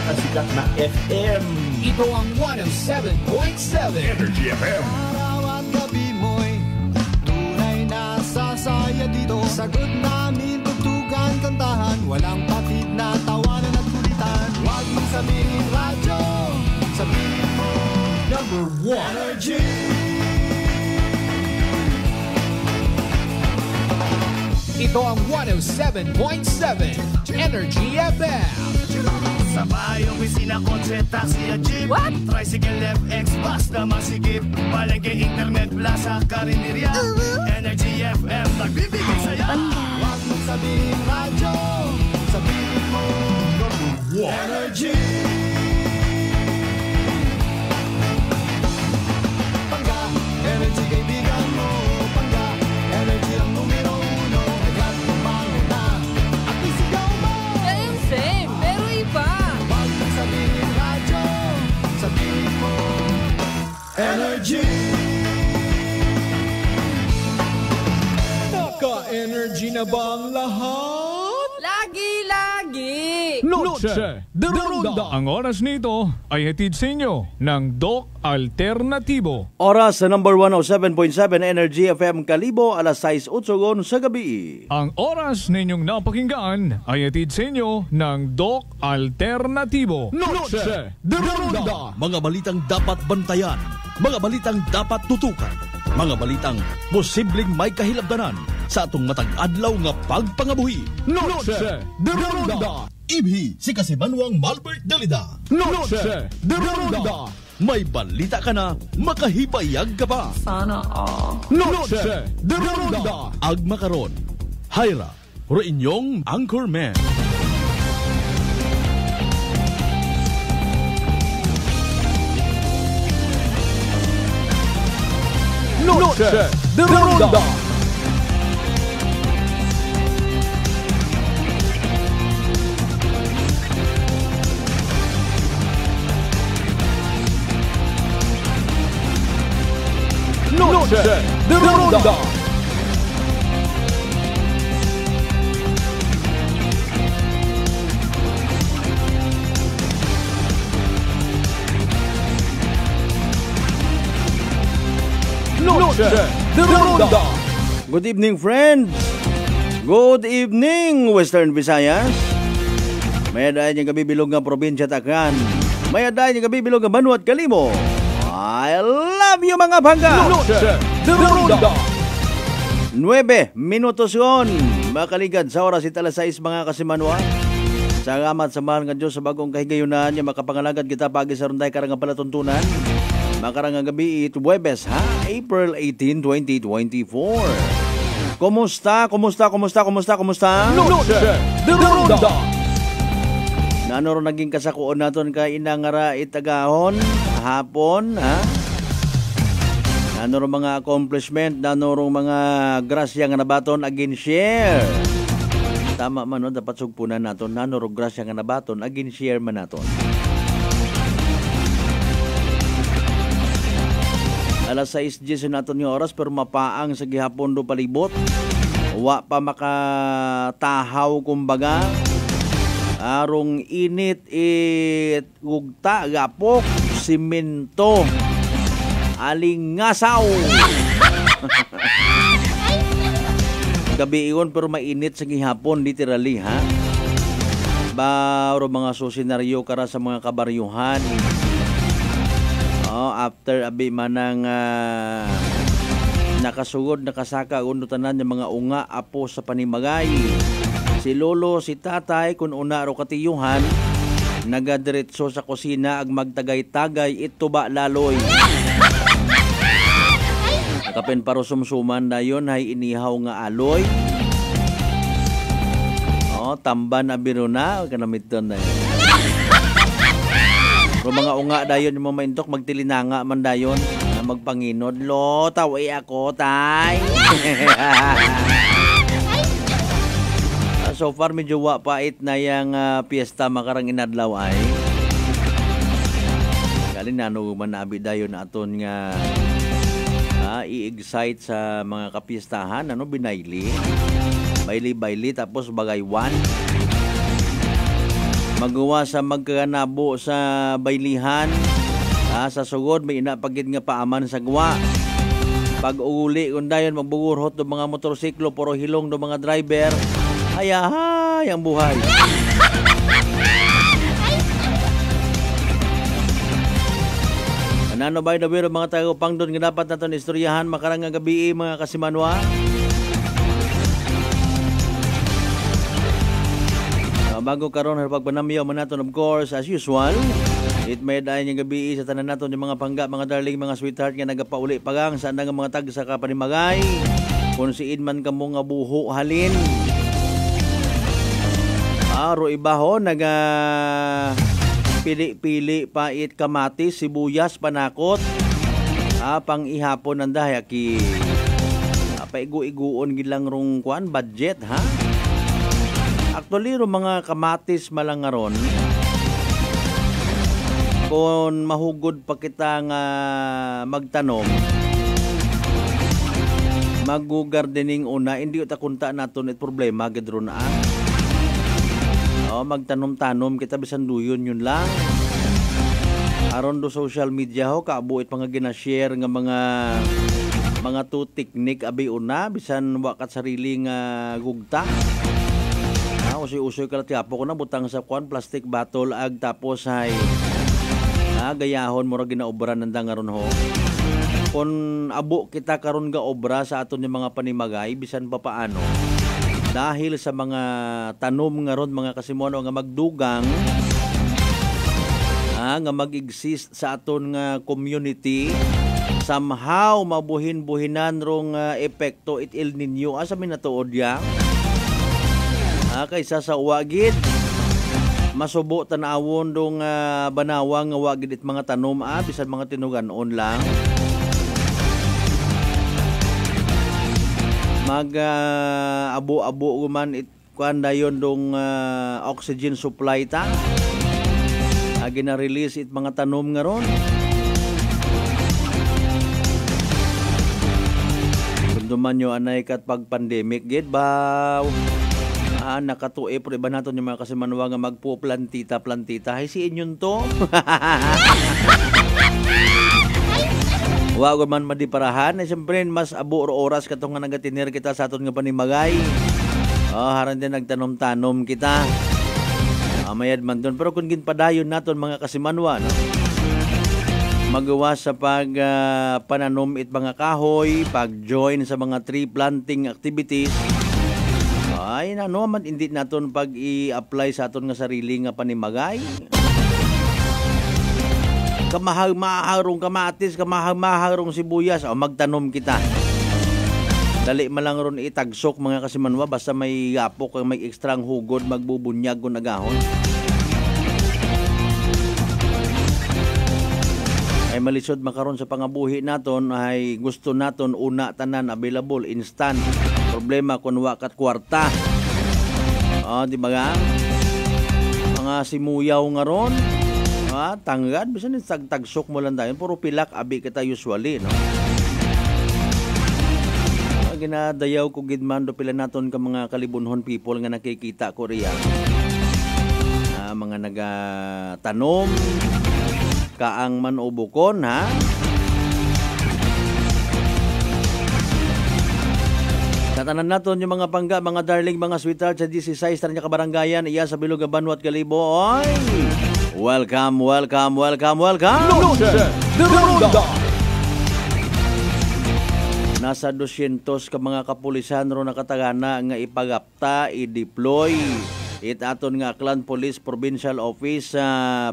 pinakasikat na FM. Ito ang 107.7 Energy FM. Araw at gabi mo'y tunay na sasaya dito. Sagot namin, tugtugan, kantahan, walang patid na tawanan at kulitan. Huwag mong sabihin radyo, sabihin mo Number 1 Energy. Ito ang 107.7 Energy FM. Sa bayong opisina, kotse, taxi at jeep. What? Tricycle, FX, basta masikip. Palengke, internet, plaza, karinderya. Energy FM, nagbibigay saya. Huwag mong sabihin radyo, sabihin mo Number 1 Energy. Pangga, energy kaibigan mo. Pangga, energy ang numero uno. Agad tumango na at isigaw mo. Yung same, pero iba. Huwag mong sabihin radyo, sabihin mo Energy. Naka-energy na ba ang lahat? Lagi-lagi. Noche de Ronda. Ang oras nito ay hatid sa inyo ng Doc Alternatibo. Oras sa number 107.7 Energy FM Kalibo, alas 6:08 sa gabi. Ang oras ninyong napakinggan ay hatid sa inyo ng Doc Alternatibo. Noche de Ronda. Mga balitang dapat bantayan, mga balitang dapat tutukan, mga balitang posibleng may kahilabdanan sa atong matag adlaw nga pagpangabuhi. Noche de Ronda. Ibhi si Kasimanwang Malbert Dalida. Noche de Ronda. May balita ka na, makahipayag ka pa. Sana all. Noche de Ronda. Agma karon, Hyra, ro inyong Anchorman. Noche de Ronda. Noche de Ronda. Noche de Ronda. Good evening, friends. Good evening, Western Visayas. May adayan yung kabibilog ng probinsya Takran. May adayan yung kabibilog ng Banwa at Kalimo. I love you, mga bangga. Noche de Ronda. 9 minutos yon. Makaligad sa oras italas 6 mga Kasimanwa. Salamat sa mahal nga Diyos sa bagong kahigayunan niya makapangalagad kita pagi sa runday karang palatuntunan. Makarang gabi ito Webes ha, April 18, 2024. Kumusta? Noche de Ronda. Nano ro naging kasakuon naton ka inangara itagahon hapon ha? Nano ro mga accomplishment, nano ro mga grasya nga nabaton again share. Tama man no, dapat sugpunan naton nano ro grasya nga nabaton again share man naton. Alas 6:10 naton yung oras pero mapaang sa gihapon do palibot. Wa pa makatahaw kumbaga. Arong init gugta gapok simento alingasaw. Gabi iyon pero mainit sa gihapon literally ha. Baro mga susenaryo kara sa mga kabaryuhan. After abi manang nakasugod nakasaka undo tanan yung mga unga apo sa panimagay. Si lolo si tatay kun una ro katiyuhan nagadiretso sa kusina ag magtagay-tagay ito ba laloy. Kapen paro sumsuman dayon hay inihaw nga aloy. Tamban na biro na kanamiton na. Kung mga unga dayon yung mga maintok magtilinanga man dayon na magpanginod lo taway ako tay. So far medyo wa pait na yang piyesta makarang inadlaw ay. Kalin nano man abi dayon aton nga i-excite sa mga kapistahan binayli. Baili tapos bagaywan. magawa sa magkanabo sa baylihan. Sa sugod may inapagid nga paaman sa gwa. Pag uli kung dayon magbugurhot do mga motorsiklo puro hilong do mga driver. Ayahay ang buhay. Ano ba yung nabiro mga tayo pang doon nga dapat natin istoryahan makarang nga gabi mga kasimanwa? Bago karon pagpanamyaw man natin of course as usual. It may dahil yung gabi sa tanan natin yung mga pangga, mga darling, mga sweetheart nga nagapauli pagang saan nga mga tag sa kapanimagay. Kung siin man ka mo nga buho halin. Aro ibaho naga pili-pili pait kamatis, sibuyas, panakot. Pang ihapon ng dahaki. Paigu-iguon gilang rong kuan budget ha. Actually ro mga kamatis malangaron. Kung mahugod pa kita nga magtanom, mag-gardening una, hindi uta kunta naton it problema gidro na. Magtanom-tanom kita bisan duyon yun lang. Aron do social media ho kaabuit pa nga gina-share nga mga to technique abi una bisan wakat sarili nga gugta. Usoy-usoy ka tiapo ko na butang sa kuan plastic bottle ag tapos ay gayahon mo ra ginaobra ng dangaron ho. Kung abo kita karon ga obra sa aton yung mga panimagay bisan pa paano. Dahil sa mga tanom nga ron mga kasimono nga magdugang nga mag-exist sa aton nga community somehow mabuhin-buhinan rong epekto it El Nino asa minatuod ya kaysa sa wagid masubo tanawon dong banawang nga wagid it mga tanom bisan mga tinuganon lang mag abo-abo man it kuan dayon dong oxygen supply ta gina-release it mga tanom nga ron. Kunduman nyo anay kat pag pandemic gid baw nakatue pero iba naton yung mga kasimanwa nga magpo plantita hay siin yun to. Wag man madiparahan siyempre mas abo oras katong nga nagatinir kita sa aton nga panimagay. Haran din nagtanom-tanom kita. Mayad man doon pero kung ginpadayon naton mga kasimanwa no? Magawa sa pag pananom it mga kahoy, pag-join sa mga tree planting activities. Ay man hindi naton pag i-apply sa aton nga sarili nga panimagay. Kamahal-maharong kamatis, kamahal-maharong sibuyas, magtanom kita. Dali man lang ron itagsok mga kasimanwa basta may gapok, may ekstrang hugod, magbubunyag kung nagahon. Ay malisod makaron sa pangabuhi naton ay gusto naton una tanan available instant. Problema kung wakat kwarta. Di ba nga? Mga simuyaw nga ron. Tanggad bisan tagsok mo lang dayon puro pilak abi kita usually no. Ginadayaw ko gidman do pila naton ka mga kalibunhon people nga nakikita ko riya. Mga nagatanom kaang man o bukon ha. Tatanan naton yung mga pangga, mga darling, mga sweetheart sa 16 Tarnya Kabaranggayan, iya sa Bilog Banwat Kalibo. Oy! Welcome. Nasa 200 ka mga kapulisan ro nakatagana nga ipagapta, i-deploy. It aton nga Aklan Police Provincial Office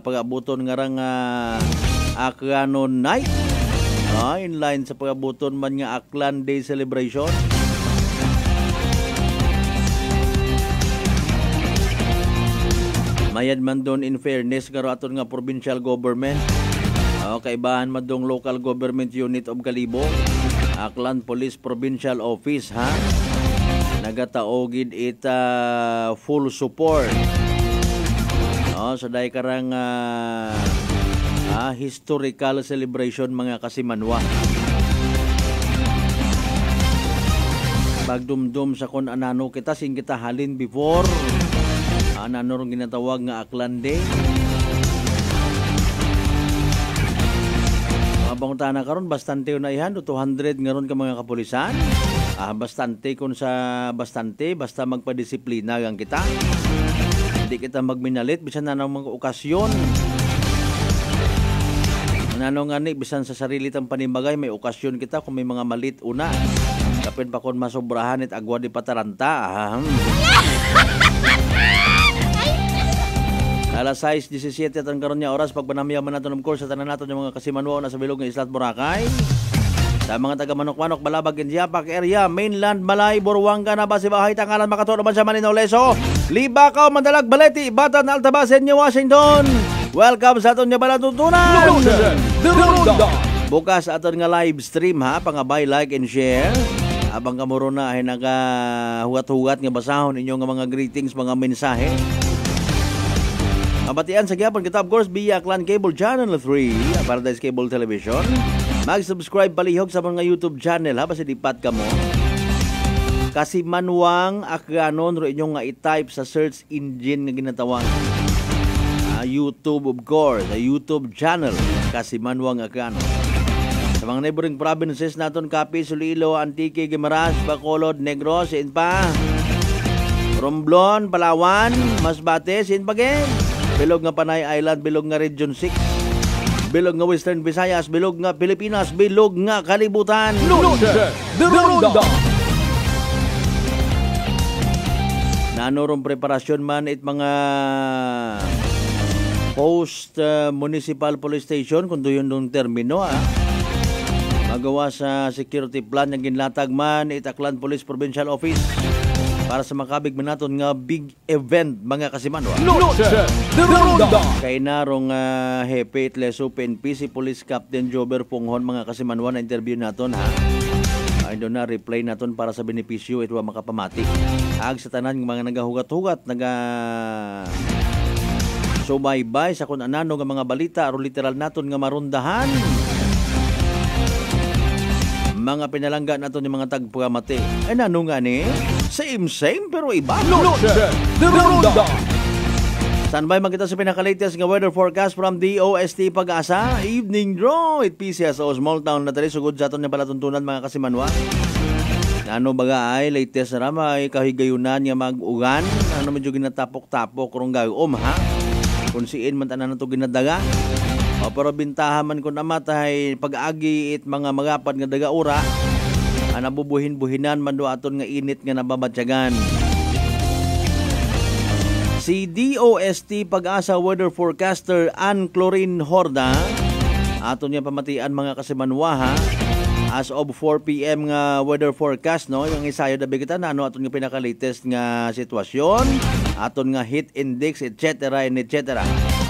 pag-abuton nga rang Aklano Night. Inline sa pag-abuton man nga Aklan Day Celebration. Mayad man doon in fairness karo aton nga provincial government. Kaibahan man dong local government unit of Kalibo. Aklan Police Provincial Office ha. Nagataogid it full support. Sa day karang historical celebration mga kasimanwa. Pagdumdum sa kun anano kita sing kita halin before Nanorong ginatawag nga Aklande. Abang tana karon bastante na ihan 200 ngaron ka mga kapulisan. Bastante kun sa bastante basta magpadisiplina lang kita. Hindi kita magminalit bisan na mga okasyon. Nanong ngani bisan sa sarili tang panimagay may okasyon kita kung may mga malit una. Kapin pa kon masobrahan it agwa di pataranta. Alas 6:17 at ang karon niya oras pagpanamyaman natin of course sa tanan natin yung mga kasimanwo na sa bilog ng Islat Boracay. Sa mga taga Manok-Manok, Balabag, Indiapak area, mainland, Malay, Buruanga na Basibahay, Tangalan, Makato, naman sa Manino, Leso, Libakaw, Mandalag, Baleti, Batan, Altabasen, New Washington. Welcome sa aton nga balatutunan. Bukas aton nga live stream ha, pangabay, like and share. Abang kamuro na ay nagahugat-hugat nga basahon inyong nga mga greetings, mga mensahe. Mabatian sa gyapon kita of course via Clan Cable Channel 3, Paradise Cable Television. Mag-subscribe palihog sa mga YouTube channel ha, basta dipat ka mo. Kasi manuang akanon ro inyong nga i-type sa search engine nga ginatawag. YouTube of course, YouTube channel. Kasi manuang akanon. Sa mga neighboring provinces naton Capiz, Iloilo, Antique, Guimaras, Bacolod, Negros, Sinpa, Romblon, Palawan, Masbate, Sinpagin. Bilog nga Panay Island, bilog nga Region 6, bilog nga Western Visayas, bilog nga Pilipinas, bilog nga Kalibutan. Nanorong preparasyon man it mga post municipal police station kung doon yung termino magawa sa security plan yung ginlatag man it Aklan Police Provincial Office para sa makabig manaton nga big event mga kasimanwa. Kay narong Hepe Itleso PNP si Police Captain Jober Punghon mga kasimanwa na interview naton ha. Ay doon na replay naton para sa benepisyo ito makapamati. Ag sa tanan ng mga nagahugat-hugat subaybay sa kung anano nga mga balita aron literal naton nga marundahan. Mga pinalangga nato ni mga tagpamati. Ay nano nga ni? Same pero iba. Standby magkita sa pinaka-latest nga weather forecast from DOST Pag-asa. Evening draw. It PCSO small town na tali sugod sa aton nga palatuntunan mga kasimanwa. Ano baga ay latest na may kahigayunan nga mag-ugan. Ano medyo ginatapok-tapok rong gayom ha. Kung siin man tanan nato ginadaga. Pero bintahan man ko namatay pag-agi it mga magapad nga daga-ura nabubuhin-buhinan man do aton nga init nga nababatyagan. Si DOST Pag-asa weather forecaster Ann Clorin Horda aton nga pamatian mga kasimanwa as of 4 PM nga weather forecast no yung isayo dabi kita na ano aton nga pinaka-latest nga sitwasyon aton nga heat index etc. and etc.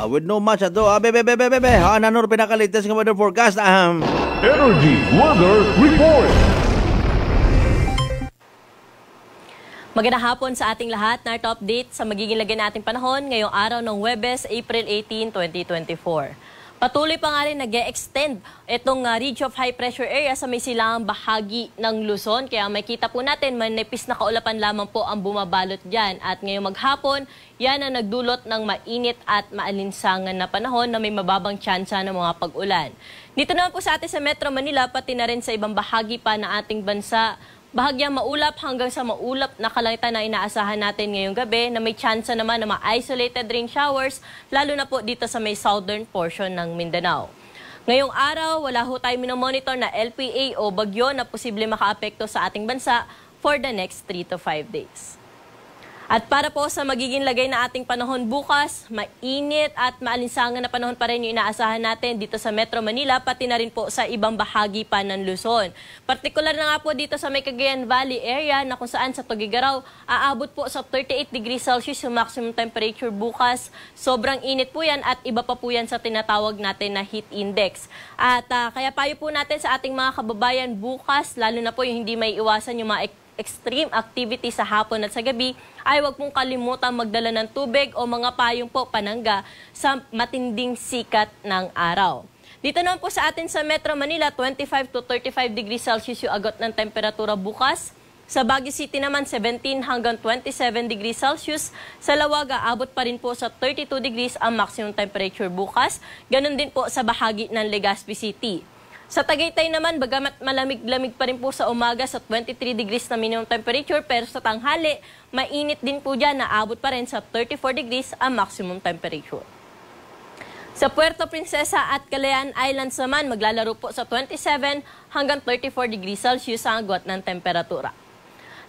With no much ado nanor pinaka-latest nga weather forecast Energy Weather Report. Magandang hapon sa ating lahat. Narito update sa magiging lagay nating panahon ngayong araw ng Huwebes, April 18, 2024. Patuloy pa nga rin nag-e-extend itong region of high pressure area sa may silangang bahagi ng Luzon. Kaya makita po natin manipis na kaulapan lamang po ang bumabalot dyan. At ngayong maghapon, yan ang nagdulot ng mainit at maalinsangan na panahon na may mababang tsansa ng mga pag-ulan. Dito naman po sa atin sa Metro Manila, pati na rin sa ibang bahagi pa ng ating bansa, bahagyang maulap hanggang sa maulap na kalangitan na inaasahan natin ngayong gabi na may tsansa naman na mga isolated rain showers, lalo na po dito sa may southern portion ng Mindanao. Ngayong araw, wala ho tayo minomonitor na LPA o bagyo na posible makaapekto sa ating bansa for the next 3 to 5 days. At para po sa magiging lagay na ating panahon bukas, mainit at maalinsangan na panahon pa rin yung inaasahan natin dito sa Metro Manila, pati na rin po sa ibang bahagi pa ng Luzon. Partikular na nga po dito sa may Cagayan Valley area na kung saan sa Tugigaraw, aabot po sa 38 degrees Celsius yung maximum temperature bukas. Sobrang init po yan at iba pa po yan sa tinatawag natin na heat index. At kaya payo po natin sa ating mga kababayan bukas, lalo na po yung hindi may iwasan yung mga extreme activity sa hapon at sa gabi, ay huwag pong kalimutan magdala ng tubig o mga payong po panangga sa matinding sikat ng araw. Dito naman po sa atin sa Metro Manila, 25 to 35 degrees Celsius yung agot ng temperatura bukas. Sa Baguio City naman, 17 hanggang 27 degrees Celsius. Sa Lawaga, abot pa rin po sa 32 degrees ang maximum temperature bukas. Ganon din po sa bahagi ng Legazpi City. Sa Tagaytay naman, bagamat malamig-lamig pa rin po sa umaga sa 23 degrees na minimum temperature, pero sa tanghali, mainit din po dyan na abot pa rin sa 34 degrees ang maximum temperature. Sa Puerto Princesa at Calayan Islands naman, maglalaro po sa 27 hanggang 34 degrees Celsius ang agwat ng temperatura.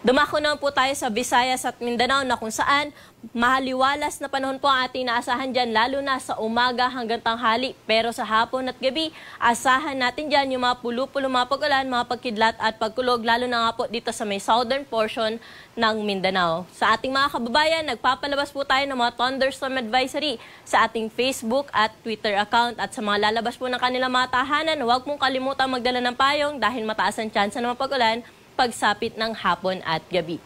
Dumako naman po tayo sa Visayas at Mindanao na kung saan mahaliwalas na panahon po ang ating naasahan dyan, lalo na sa umaga hanggang tanghali. Pero sa hapon at gabi, asahan natin dyan yung mga pulo-pulo, mga pag-ulan, mga pagkidlat at pagkulog, lalo na nga po dito sa may southern portion ng Mindanao. Sa ating mga kababayan, nagpapalabas po tayo ng mga thunderstorm advisory sa ating Facebook at Twitter account. At sa mga lalabas po ng kanilang mga tahanan, huwag mong kalimutan magdala ng payong dahil mataas ang tsansa ng mga pag-ulan pagsapit ng hapon at gabi.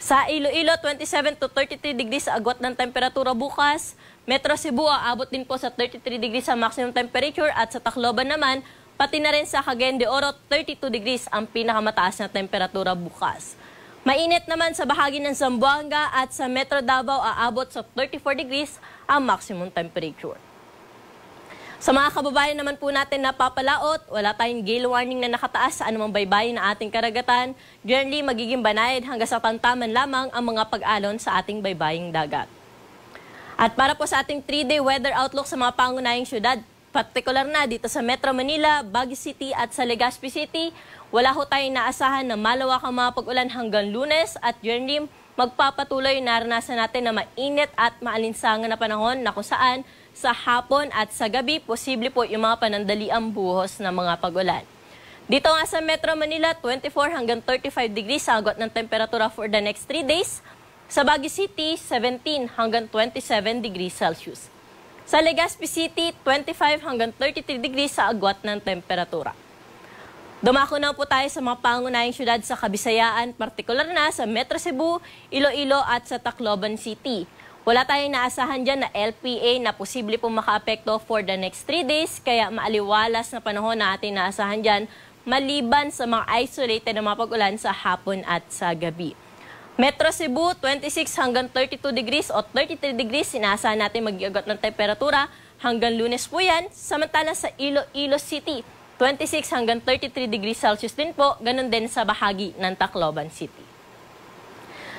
Sa Iloilo, 27 to 33 degrees agwat ng temperatura bukas. Metro Cebu, aabot din po sa 33 degrees ang maximum temperature. At sa Tacloban naman, pati na rin sa Cagayan de Oro, 32 degrees ang pinakamataas na temperatura bukas. Mainit naman sa bahagi ng Zamboanga at sa Metro Davao, aabot sa 34 degrees ang maximum temperature. Sa mga kababayan naman po natin na papalaot, wala tayong gale warning na nakataas sa anumang baybayin na ating karagatan. Generally, magiging banayad hanggang sa tamtaman lamang ang mga pag-alon sa ating baybaying dagat. At para po sa ating 3-day weather outlook sa mga pangunahing syudad, partikular na dito sa Metro Manila, Baguio City at sa Legazpi City, wala ho tayong naasahan na malawakang mga pag-ulan hanggang Lunes at generally, magpapatuloy naranasan natin na mainit at maalinsangan na panahon na kung saan sa hapon at sa gabi, posible po yung mga panandaliang buhos ng mga pag-ulan. Dito nga sa Metro Manila, 24 hanggang 35 degrees ang agwat ng temperatura for the next 3 days. Sa Baguio City, 17 hanggang 27 degrees Celsius. Sa Legazpi City, 25 hanggang 33 degrees sa agwat ng temperatura. Dumako na po tayo sa mga pangunahing syudad sa Kabisayaan, partikular na sa Metro Cebu, Iloilo at sa Tacloban City. Wala tayong naasahan dyan na LPA na posible pong makaapekto for the next 3 days, kaya maaliwalas na panahon na ating naasahan dyan, maliban sa mga isolated na mga pag-ulan sa hapon at sa gabi. Metro Cebu, 26 hanggang 32 degrees o 33 degrees, sinaasahan natin mag-iagot ng temperatura hanggang Lunes po yan. Samantala sa Iloilo City, 26 hanggang 33 degrees Celsius din po, ganun din sa bahagi ng Tacloban City.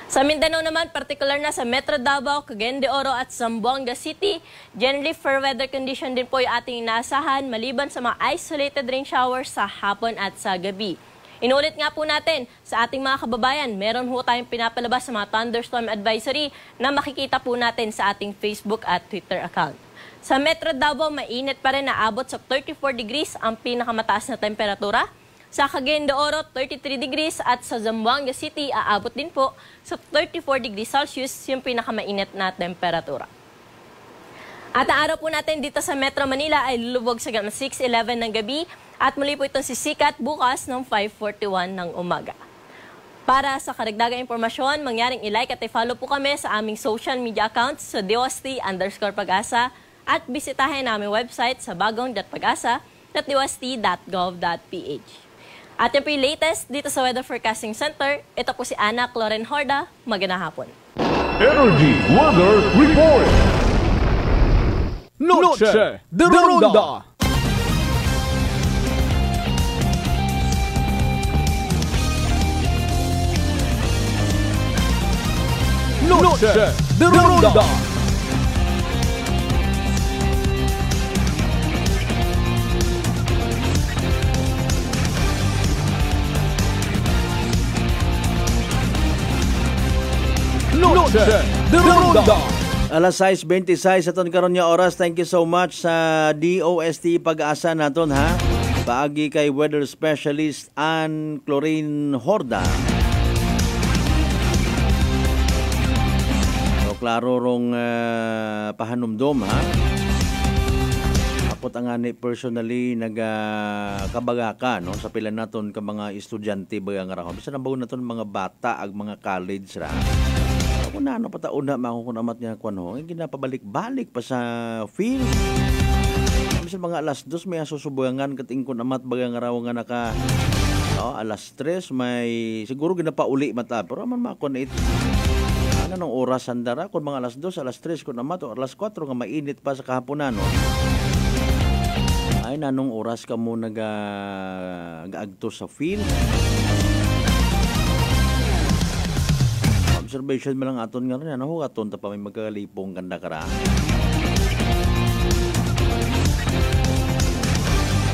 Sa Mindanao naman, partikular na sa Metro Davao, Cagayan de Oro at Zamboanga City, generally fair weather condition din po yung ating inaasahan maliban sa mga isolated rain showers sa hapon at sa gabi. Inulit nga po natin sa ating mga kababayan, meron po tayong pinapalabas sa mga thunderstorm advisory na makikita po natin sa ating Facebook at Twitter account. Sa Metro Davao, mainit pa rin na abot sa 34 degrees ang pinakamataas na temperatura. Sa Cagayan de Oro, 33 degrees at sa Zamboanga City, aabot din po sa 34 degrees Celsius yung pinakamainit na temperatura. At ang araw po natin dito sa Metro Manila ay lulubog sa 6:11 ng gabi at muli po itong sisikat bukas ng 5:41 ng umaga. Para sa karagdagang impormasyon, mangyaring i-like at i-follow po kami sa aming social media accounts sa DOST_Pag-asa at bisitahin naming website sa bagong.pagasa.dost.gov.ph. At yan po yung latest dito sa Weather Forecasting Center. Ito po si Ana Cloren Horda. Magandang hapon. Energy Weather Report. Noche de Ronda. Noche de Ronda. Noche de Ronda. Alas 6:26 aton karon nga oras. Thank you so much sa DOST Pag-asa naton ha. Paagi kay weather specialist Ann Clorin Horda. So klaro rong pahanumdom ha. Ako tangani personally nagkabagaka no sa pila naton ka mga estudyante bagang ra. Bisan ang bago naton mga bata ag mga college ra. Kung na ano pataon na makukunamat nga kwan ho, ginapabalik-balik pa sa field. Bisan mga alas 2 may susubuyangan kating kunamat bagang araw nga Alas 3 may siguro ginapauli mata pero man makon it. Ano nung oras andara kun mga alas 2, alas 3 kun naman to alas 4 nga mainit pa sa kahaponan no. Ay nanong oras ka mo nagaagto sa field. Observation mo lang aton nga rin ano aton ta pa may magkalipong ganda kara.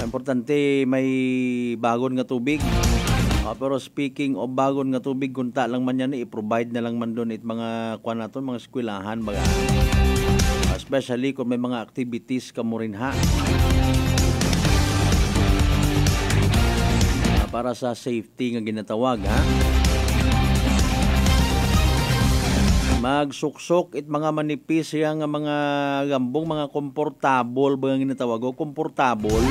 Importante may bagon nga tubig. Pero speaking of bagon nga tubig, kunta lang man yan, i-provide na lang man doon mga kuwan natin, mga eskwelahan baga. Especially kung may mga activities ka mo rin ha. Para sa safety nga ginatawag ha. Magsuksok it mga manipis yang mga gambong, mga komportable ba nga ginatawag o komportable.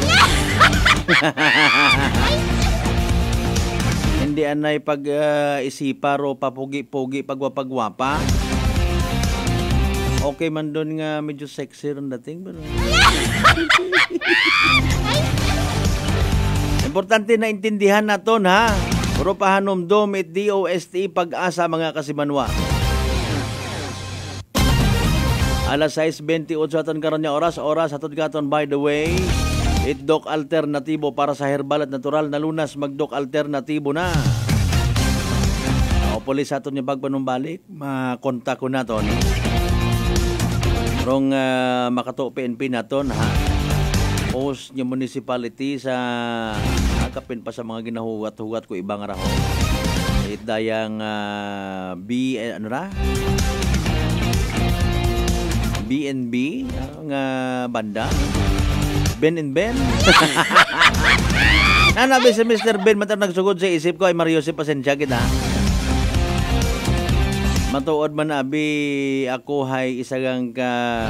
Hindi anay pag isipa ro papugi-pugi pagwapagwapa. Okay man doon nga medyo sexy ron dating pero. Importante na intindihan naton ha. Puro pahanomdom it DOST pag-asa mga kasimanwa. Alas 6:28 aton karon nga oras aton katon by the way. Itdok alternatibo para sa herbal at natural na lunas magdok alternatibo na. O pulis aton yung pagpanumbalik makontak ko naton. Rong makato PNP naton ha. Post yung municipality sa akapin pa sa mga ginahugat-hugat ko ibang raho. Itdayang BNB nga banda. Ben and Ben. Nanabi si Mr. Ben matang nagsugod sa isip ko ay Mario si pasensya kita. Matuod man abi ako hay isagang ka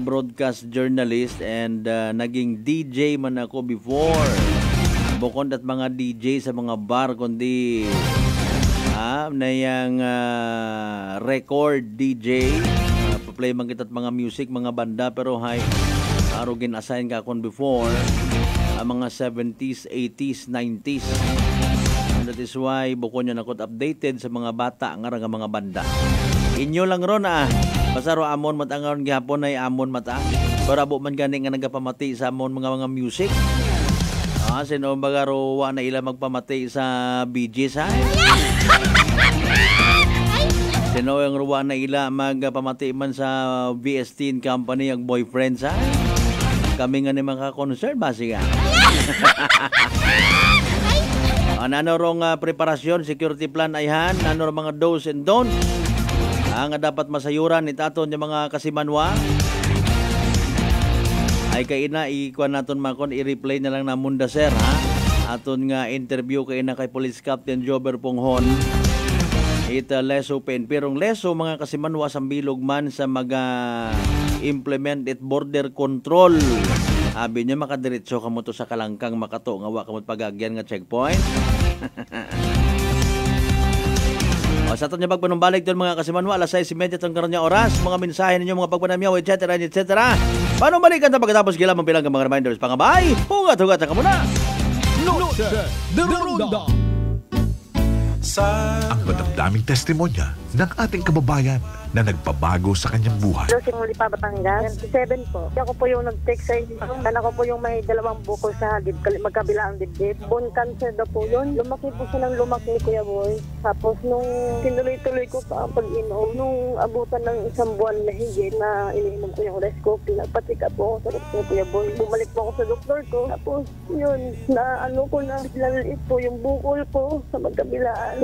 broadcast journalist and naging DJ man ako before. Bukod at mga DJ sa mga bar kundi nayang record DJ. Play man kita at mga music, mga banda pero hay aro gin-assign ka kon before ang mga 70s, 80s, 90s. And that is why buko niya nakot updated sa mga bata nga mga banda. Inyo lang ron basta ro amon matangaron gihapon ay amon mata. Pero abo man gani nga nagapamati sa amon mga music. Sino baga ro wa na ila magpamati sa BGs ha? Sino yung ruwa na ila magpamati man sa VST company ang boyfriend sa? Kami nga ni mga concern basiga. Ano rong preparasyon, security plan ayhan, ano rong mga do's and don'ts nga dapat masayuran itaton yung mga kasimanwa. Ay kaina ikuan naton makon i-replay na lang na munda sir ha. Aton nga interview kaina kay Police Captain Jober Ponghon. Ita leso perong leso mga kasimanwa sa bilog man sa implement it border control. Abi niya makadiretso kamo to sa kalangkang makato nga wa kamo pagagyan nga checkpoint. Sa aton niya pagpanumbalik doon mga kasimanwa alas 6:30 tong karon nga oras mga mensahe ninyo mga pagpanamyaw etc. Paano balikan ta pagkatapos gila mong bilang mga reminders pangabay hugat-hugat ka muna. Noche de Ronda. Ang madamdaming testimonya ng ating kababayan na nagpabago sa kanyang buhay. Simuli pa Batangas, 27 po. Ako po yung nag-text sa inyo. Ako po yung may 2 bukol sa magkabila ang dibdib. Bone cancer daw po yun. Lumaki po siya ng lumaki, Kuya Boy. Tapos nung tinuloy-tuloy ko pa ang pag-inom, nung abutan ng 1 buwan na higit na iniinom ko yung Rescope, nagpatika po ako sa doktor, Kuya Boy. Bumalik po ako sa doktor ko. Tapos yun, nalaliit po yung bukol ko sa magkabilaan.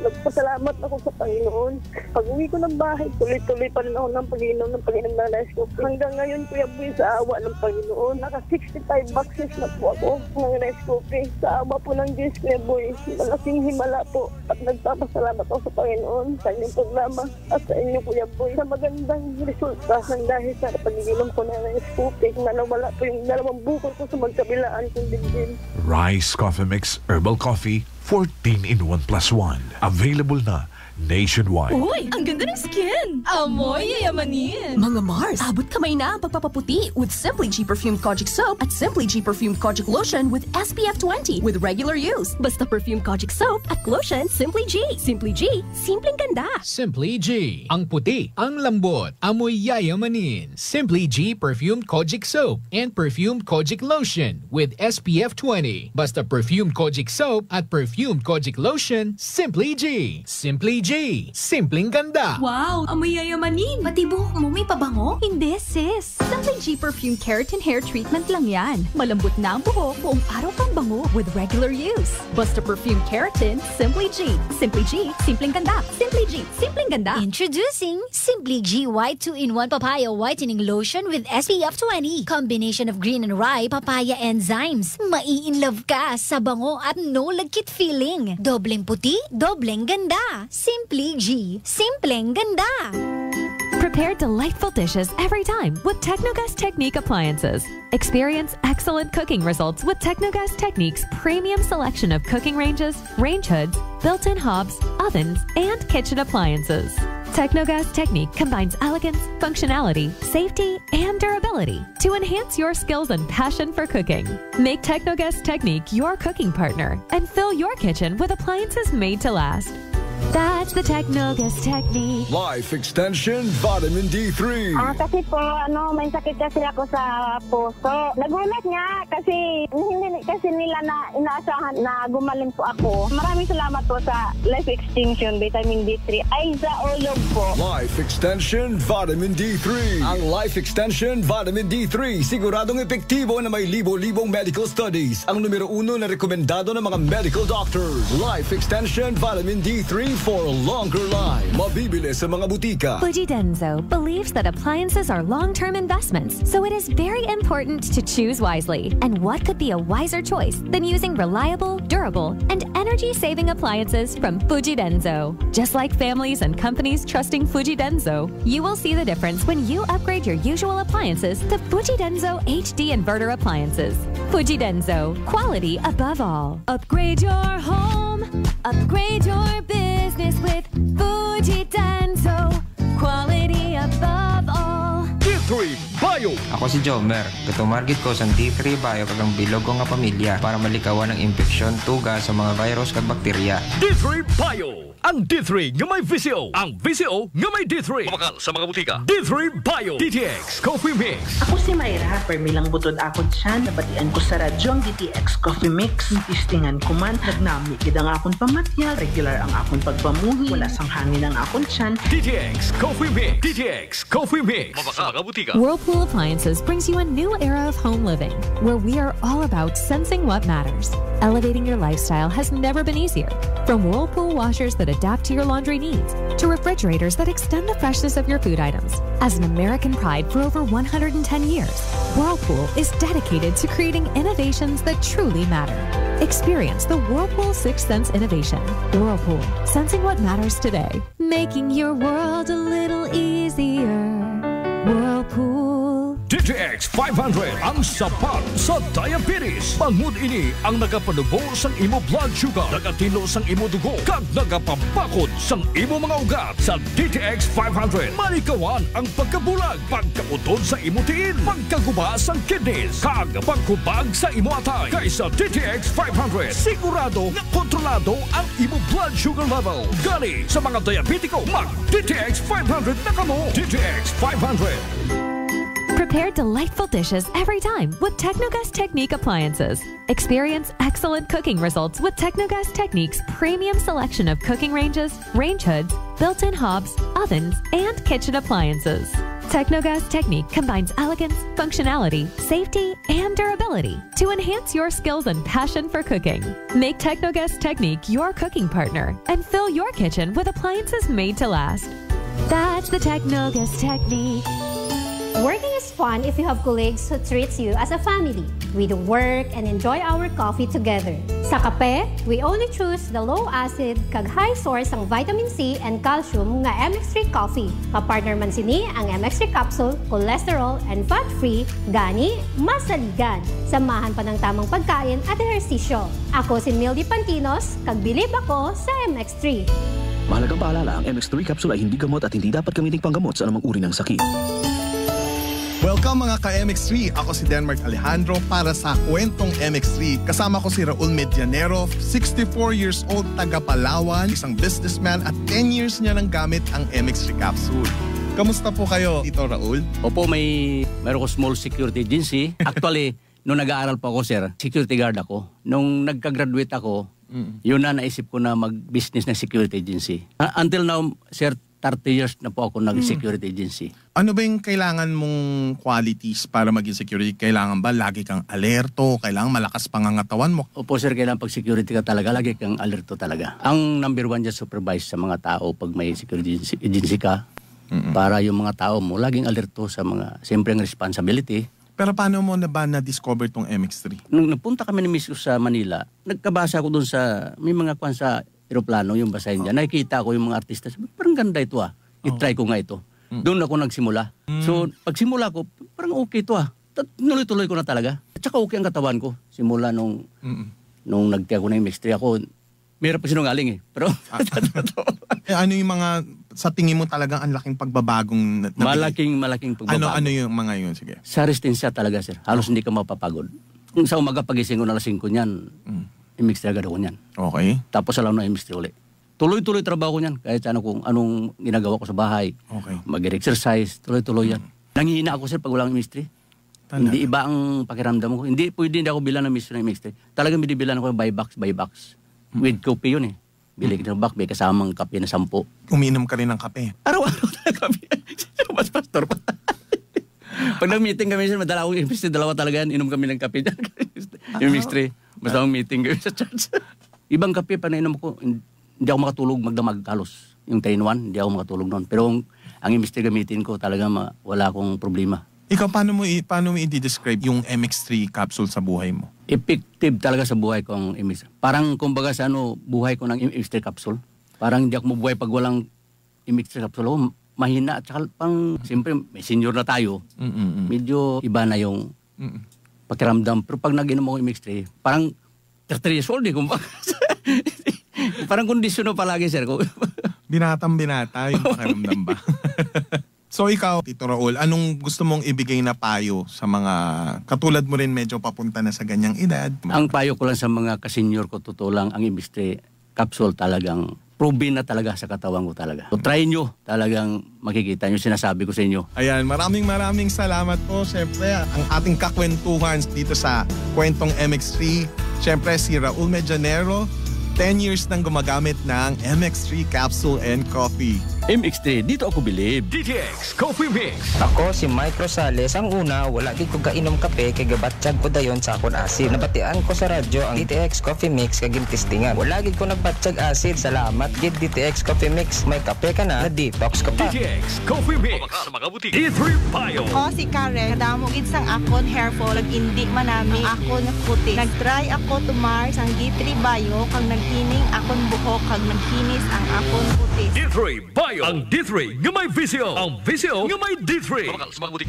Nagpasalamat ako sa Panginoon. Pag-uwi ko ng bahay, tuloy-tuloy pa rin ako ng pag-inom ng Rescope. Hanggang ngayon, Kuya Boy, sa awa ng Panginoon, naka 65 boxes na po ako ng Rescope. Sa awa po ng Diyos, Kuya Boy, malaking himala po. At nagpapasalamat ako sa Panginoon sa inyong programa at sa inyo, Kuya Boy, sa magandang resulta ng dahil sa pag-inom ko ng Rescope na nawala po yung 2 bukol ko sa magkabilaan kong dibdib. Rice Coffee Mix Herbal Coffee 14 in 1+1. Available na nationwide. Uy, ang ganda ng skin! Amoy yayamanin! Mga Mars, abot kamay na ang pagpapaputi with Simply G Perfumed Kojic Soap at Simply G Perfumed Kojic Lotion with SPF 20 with regular use. Basta Perfumed Kojic Soap at Lotion, Simply G. Simply G, simpleng ganda. Simply G. Ang puti, ang lambot, amoy yayamanin. Simply G Perfumed Kojic Soap and Perfumed Kojic Lotion with SPF 20. Basta Perfumed Kojic Soap at Perfumed Kojic Lotion, Simply G. Simply G. Simpleng ganda. Wow, amoy yayamanin. Pati buhok mo may pabango? Hindi, sis. Simply G Perfume Keratin Hair Treatment lang yan. Malambot na ang buhok, buong araw pang bango with regular use. Basta Perfume Keratin, Simply G. Simply G, simpleng ganda. Simply G, simpleng ganda. Introducing Simply G White 2-in-1 Papaya Whitening Lotion with SPF 20. Combination of green and rye papaya enzymes. Mai-in-love ka sa bango at no lagkit feeling. Dobleng puti, dobleng ganda. Simply G, simpleng ganda. Prepare delightful dishes every time with Technogas Technique appliances. Experience excellent cooking results with Technogas Technique's premium selection of cooking ranges, range hoods, built-in hobs, ovens, and kitchen appliances. Technogas Technique combines elegance, functionality, safety, and durability to enhance your skills and passion for cooking. Make Technogas Technique your cooking partner and fill your kitchen with appliances made to last. That's the Technogas Technique. Life Extension Vitamin D3. Kasi po, may sakit kasi ako sa puso. Nagulat nga kasi hindi kasi nila na inaasahan na gumaling po ako. Maraming salamat po sa Life Extension Vitamin D3. Ay, sa ulog po. Life Extension Vitamin D3. Ang Life Extension Vitamin D3 siguradong epektibo na may libo-libong medical studies. Ang numero 1 na rekomendado ng mga medical doctors. Life Extension Vitamin D3 for a longer life. Mabibili sa mga butika. Fujidenzo believes that appliances are long-term investments, so it is very important to choose wisely. And what could be a wiser choice than using reliable, durable, and energy-saving appliances from Fujidenzo? Just like families and companies trusting Fujidenzo, you will see the difference when you upgrade your usual appliances to Fujidenzo HD Inverter appliances. Fujidenzo, quality above all. Upgrade your home, upgrade your business with Fujidenzo, quality above all. D3 Bio. Ako si Jomer. Katumargit ko sa D3 Bio kagang bilog ko nga pamilya para malikawan ng infeksyon, tuga sa mga virus kag bakterya. D3 Bio. Ang D3 nga may VCO. Ang VCO nga may D3. Mamakal sa mga butika. D3 Bio. DTX Coffee Mix. Ako si Mayra. Permilang butod ako dyan. Nabatian ko sa radyo ang DTX Coffee Mix. Tistingan ko man. Nagnami kid ang akong pamatya. Regular ang akong pagpamuhi. Wala sang hangin ang akong tiyan. DTX Coffee Mix. DTX Coffee Mix. Mamakal sa mga butika. Whirlpool Appliances brings you a new era of home living, where we are all about sensing what matters. Elevating your lifestyle has never been easier. From Whirlpool washers that adapt to your laundry needs, to refrigerators that extend the freshness of your food items. As an American pride for over 110 years, Whirlpool is dedicated to creating innovations that truly matter. Experience the Whirlpool Sixth Sense innovation. Whirlpool, sensing what matters today. Making your world a little easier. Whirlpool. DTX 500 ang sapat sa diabetes. Bangod ini ang nagapanubo sang imo blood sugar, nagatilo sang imo dugo, kag nagapabakod sang imo mga ugat. Sa DTX 500, malikawan ang pagkabulag, pagkautod sa imo tiil, pagkaguba sang kidneys, kag pagkubag sa imo atay. Kaysa DTX 500, sigurado na kontrolado ang imo blood sugar level. Gani sa mga diabetiko, mag DTX 500 na kamo. DTX 500. Prepare delightful dishes every time with Technogas Technique appliances. Experience excellent cooking results with Technogas Technique's premium selection of cooking ranges, range hoods, built-in hobs, ovens, and kitchen appliances. Technogas Technique combines elegance, functionality, safety, and durability to enhance your skills and passion for cooking. Make Technogas Technique your cooking partner and fill your kitchen with appliances made to last. That's the Technogas Technique. Working is fun if you have colleagues who treats you as a family. We do work and enjoy our coffee together. Sa kape, we only choose the low-acid kag high source ang vitamin C and calcium nga MX3 coffee. Kapartner man sini ang MX3 capsule, cholesterol and fat-free, gani, masaligan. Samahan pa ng tamang pagkain at ehersisyo. Ako si Mildy Pantinos, kag bilib ako sa MX3. Mahalagang paalala, ang MX3 capsule ay hindi gamot at hindi dapat gamitin panggamot sa anumang uri ng sakit. Welcome mga ka-MX3! Ako si Denmark Alejandro para sa Kwentong MX3. Kasama ko si Raul Medianero, 64 years old, taga Palawan, isang businessman at 10 years niya nang gamit ang MX3 capsule. Kamusta po kayo, Tito Raul? Opo, meron ko small security agency. Actually, nung nag-aaral pa ako, sir, security guard ako. Nung nagka-graduate ako, yun na naisip ko na mag-business ng security agency. Until now, sir, 30 years na po ako nag-security agency. Ano ba yung kailangan mong qualities para maging security? Kailangan ba lagi kang alerto? Kailangan malakas pangangatawan mo? Opo, sir, kailangan pag security ka talaga, lagi kang alerto talaga. Ang number one dyan, supervise sa mga tao pag may security agency ka. Para yung mga tao mo, laging alerto sa mga, siyempre ang responsibility. Pero paano mo na ba na-discover tong MX3? Nung napunta kami ni Miss sa Manila, nagkabasa ko dun sa, may mga kwan sa aeroplano, yung basahin dyan. Nakikita ko yung mga artista, sabi, parang ganda ito I-try ko nga ito. Doon ako nagsimula. So, pagsimula ko, parang okay ito Nuloy-tuloy ko na talaga. At saka okay ang katawan ko. Simula nung nagtiya ko na yung MX3 ako, mayroon pa sinungaling Pero, ano yung mga, sa tingin mo talagang ang laking pagbabagong malaking pagbabago. Ano yung mga yun? Sige. Sa resistensya talaga, sir. Halos hindi ka mapapagod. Kung sa umaga pagising ko na 5 niyan, MX3 agad ako niyan. Okay. Tapos alam na MX3 ulit. Tuloy-tuloy trabaho ko niyan. Kahit kung anong ginagawa ko sa bahay. Okay. Mag-exercise, tuloy-tuloy yan. Nangihina ako, sir, pag walang MX3. Hindi iba ang pakiramdam ko. Hindi ako bilan ng MX3. Talagang binibilan ako by box. With coffee yun Bili ka ng box, may kasamang kape na 10. Umiinom ka rin ng kape? Araw-araw na kape. Mas pastor pa. Pag nag-meeting kami, madala ako, dalawa talaga yan, inom kami ng kape dyan. Yung MX3, basta akong meeting kami sa church. Ibang kape, panainom ko, hindi ako makatulog magdamag halos. Yung 3-in-1, hindi ako makatulog noon. Pero ang MX3 gamitin ko, talaga wala akong problema. Ikaw, paano mo i-describe yung MX3 capsule sa buhay mo? Effective talaga sa buhay ko ang MX3. Parang kumbaga sa buhay ko ng MX3 capsule. Parang hindi ako mabuhay pag walang MX3 capsule. Mahina at saka siyempre may senior na tayo. Medyo iba na yung pakiramdam. Pero pag nag-inom ako MX3, parang 30 years old kumbaga. Parang kondisyon na palagi, sir. Binatang-binata yung pakiramdam ba? So ikaw, Tito Raul, anong gusto mong ibigay na payo sa mga katulad mo rin medyo papunta na sa ganyang edad? Ang payo ko lang sa mga kasenyor ko, totoo lang, ang MX3 capsule talagang proven na talaga sa katawan ko talaga. So try nyo, talagang makikita nyo, sinasabi ko sa inyo. Ayan, maraming salamat po. Siyempre, ang ating kakwentuhan dito sa Kwentong MX3. Siyempre, si Raul Medianero, 10 years nang gumagamit ng MX3 capsule and coffee. MX3, dito ako bilib. DTX Coffee Mix. Ako si Mike Rosales. Ang una, wala gid ko kainom kape kay gabatsyag ko dayon sa akon acid. Nabatian ko sa radyo ang DTX Coffee Mix kay gintistingan. Wala gid ko nagbatsyag acid. Salamat gid DTX Coffee Mix. May kape ka na detox ka pa. DTX Coffee Mix. Sa mga butik. D3 Bio. Ako si Karen. Kadamo gid sang akon hair fall ag indi manami akon puti. Nagtry ako tumar sang D3 Bio kang nagkining akon buhok kag nagkinis ang akon puti. D3 Bio. Ang D3 nga may visyo. Ang visyo nga may D3.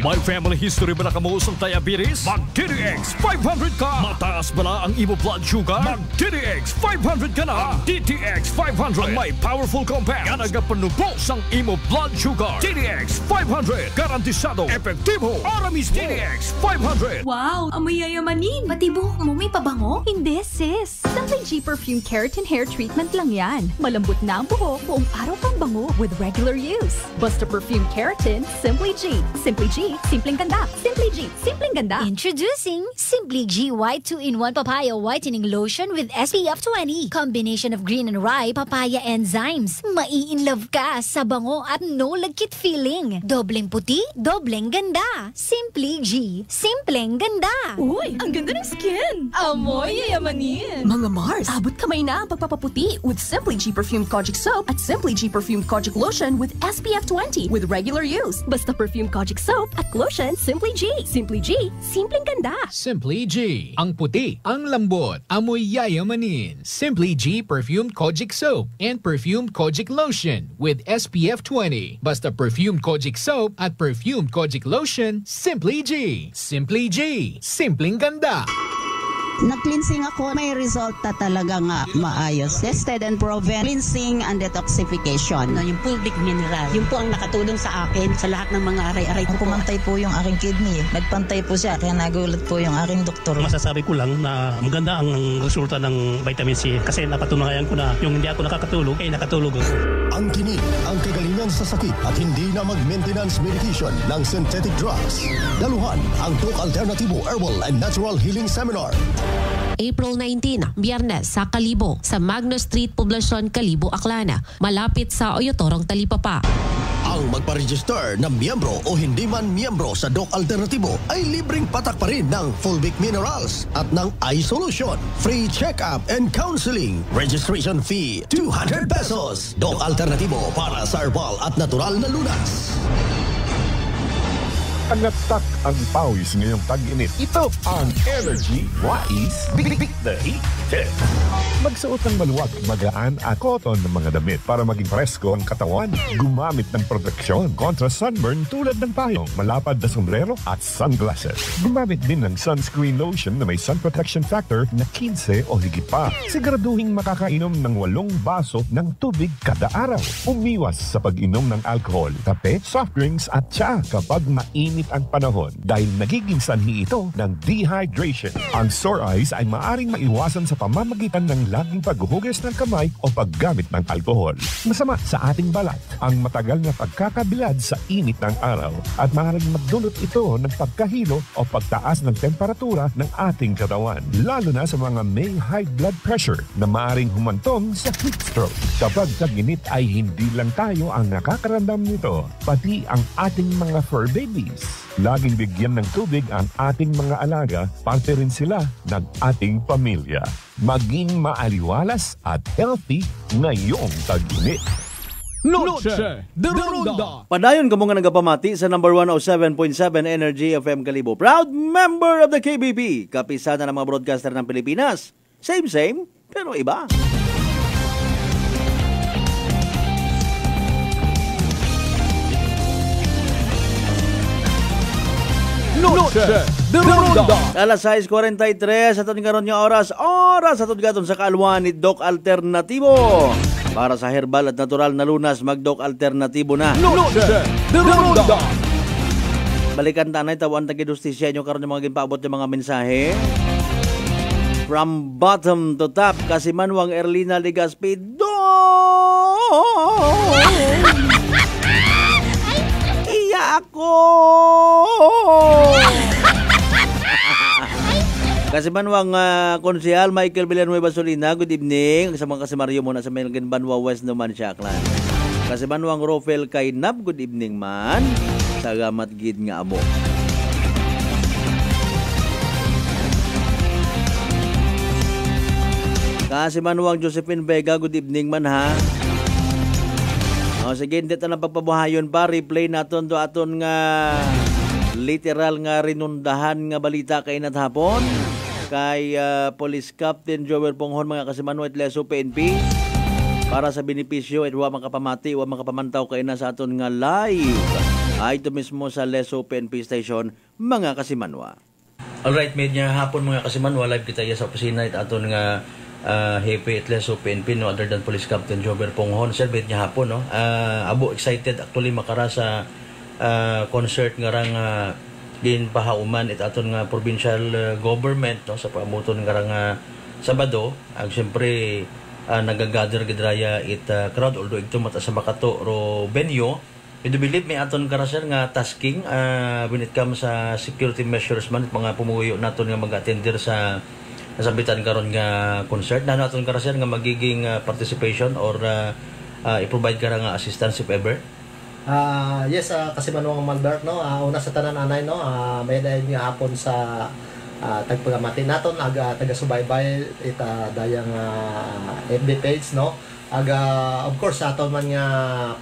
May family history ba na kamo sa diabetes? Mag DTX 500 ka. Mataas ba na ang imo blood sugar? Mag DTX 500 ka na. DTX 500 ang may powerful compound nga nagapanubos ang imo blood sugar. DTX 500 garantisado epektibo. Aramis DTX 500. Wow, amoy yayamanin. Pati buhok mo may pabango? Hindi, sis. Simply G Perfume Keratin Hair Treatment lang yan. Malambot na ang buhok, buong araw kang bango with regular use. Basta Perfume Keratin, Simply G. Simply G, simpleng ganda. Simply G, simpleng ganda. Introducing Simply G White 2-in-1 Papaya Whitening Lotion with SPF 20. Combination of green and rye papaya enzymes. Mai-in-love ka sa bango at no lagkit feeling. Dobleng puti, dobleng ganda. Simply G, simpleng ganda. Uy, ang ganda ng skin. Amoy yayamanin. Mga Mars, abot kamay na ang pagpapaputi with Simply G Perfumed Kojic Soap at Simply G Perfumed Kojic Lotion with SPF 20 with regular use. Basta Perfumed Kojic Soap at Lotion Simply G. Simply G, simpleng ganda. Simply G. Ang puti, ang lambot, amoy yayamanin. Simply G Perfumed Kojic Soap and Perfumed Kojic Lotion with SPF 20. Basta Perfumed Kojic Soap at Perfumed Kojic Lotion, Simply G. Simply G, simpleng ganda. Nag-cleansing ako, may resulta talaga nga maayos. Tested and proven, cleansing and detoxification. Yung fulvic mineral, yun po ang nakatulong sa akin sa lahat ng mga aray-aray ko. Pumantay po yung aking kidney. Nagpantay po siya, kaya nagulat po yung aking doktor. Masasabi ko lang na maganda ang resulta ng vitamin C kasi napatunayan ko na yung hindi ako nakakatulog, nakatulog ako. Ang tinig, ang kagalingan sa sakit at hindi na mag-maintenance medication ng synthetic drugs. Daluhan ang Doc Alternativo Herbal and Natural Healing Seminar. April 19, Biyernes sa Kalibo, sa Magno Street, Poblacion, Kalibo, Aklana, malapit sa Oyotorong, Talipapa. Ang magpa-register na miyembro o hindi man miyembro sa Doc Alternativo ay libreng patak pa rin ng Fulvic Minerals at ng Eye Solution. Free check-up and counseling. Registration fee, 200 pesos. Doc Alternativo para sa herbal at natural na lunas. Angatak ang pawis ngayong tag-init. Ito ang Energy Wise Big the Heat Tip. Magsuot ng maluwag, magaan at cotton ng mga damit para maging presko ang katawan. Gumamit ng proteksyon kontra sunburn tulad ng payong, malapad na sombrero at sunglasses. Gumamit din ng sunscreen lotion na may sun protection factor na 15 o higit pa. Siguraduhin makakainom ng 8 baso ng tubig kada araw. Umiwas sa pag-inom ng alcohol, kape, soft drinks at tsa kapag mainit ang panahon dahil nagiging sanhi ito ng dehydration. Ang sore eyes ay maaring maiwasan sa pamamagitan ng laging paghuhugas ng kamay o paggamit ng alkohol. Masama sa ating balat ang matagal na pagkakabilad sa init ng araw at maaaring magdulot ito ng pagkahilo o pagtaas ng temperatura ng ating katawan, lalo na sa mga may high blood pressure na maaaring humantong sa heat stroke. Kapag tag-init ay hindi lang tayo ang nakakaramdam nito, pati ang ating mga fur babies. Laging bigyan ng tubig ang ating mga alaga, parte rin sila ng ating pamilya. Maging maaliwalas at healthy ngayong tag-init. Noche de Ronda. Padayon ka mga nagapamati sa number 107.7 Energy FM Kalibo. Proud member of the KBP. Kapisana ng mga broadcaster ng Pilipinas. Same, pero iba. Noche de Ronda. Alas 6:43 sa aton karon nga oras aton gaton sa kaalwan ni Doc Alternativo. Para sa herbal at natural na lunas, mag-Doc Alternativo na. Noche de Ronda. Balikan tanay tawan tagidustisya nyo karon yung mga ginpaabot yung mga mensahe. From bottom to top, Kasimanwang Erlina Ligaspi. Iya ako. Kasimanwang Konsehal Michael Villanueva Solina, good evening. Kasama kasi Mario muna sa Melgen Banwa West naman siya, Klan. Kasimanwang Rofel Kainab, good evening man. Salamat gid nga amo. Kasimanwang Josephine Vega, good evening man ha. O sige, hindi na pagpabuhayon pa. Replay naton do aton nga literal nga rinundahan nga balita kay nathapon kay Police Captain Joel Ponghon mga Kasimanwa at Leso PNP para sa benepisyo at huwag makapamati, huwag makapamantaw kay na sa aton nga live ay ito mismo sa Leso PNP Station mga Kasimanwa. Alright, medya hapon mga Kasimanwa, live kita sa opisina at aton nga Hepe at Leso PNP no other than Police Captain Joel Ponghon. Sir, medya hapon no. Abo excited actually makara sa concert nga rang din pahauman it aton nga provincial government no sa paamuton nga rang Sabado ang siyempre nagagather gidraya it crowd although ito mata sa Makato ro venue. I do believe may aton karasir nga tasking when it comes sa security measures man mga pumuyo naton nga mag-attender sa nasabitan karon nga concert na naton karasir nga magiging participation or i-provide ka nga assistance if ever. Yes, Kasimanwang Malbert no. Una sa tanan anay no, may dahil nga hapon sa tagpagamati naton taga-subaybay ita dayang FB page no. Of course aton man nga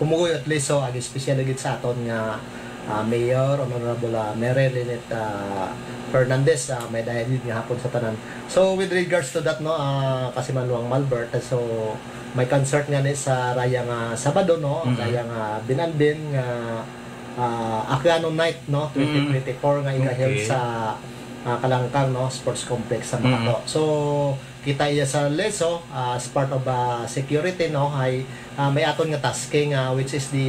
pumugoy at least so special gid sa aton nga Mayor Honorable Marilyn Fernandez may dahil nga hapon sa tanan. So with regards to that no, Kasimanwang Malbert, so may concert nga ni sa raya nga Sabado no, raya nga binandin nga Aquiano Night no 2024 nga igaheld sa Kalangkang, no, sports complex sa Makato. So kita iya sa leso as part of security, no, ay may aton nga tasking which is the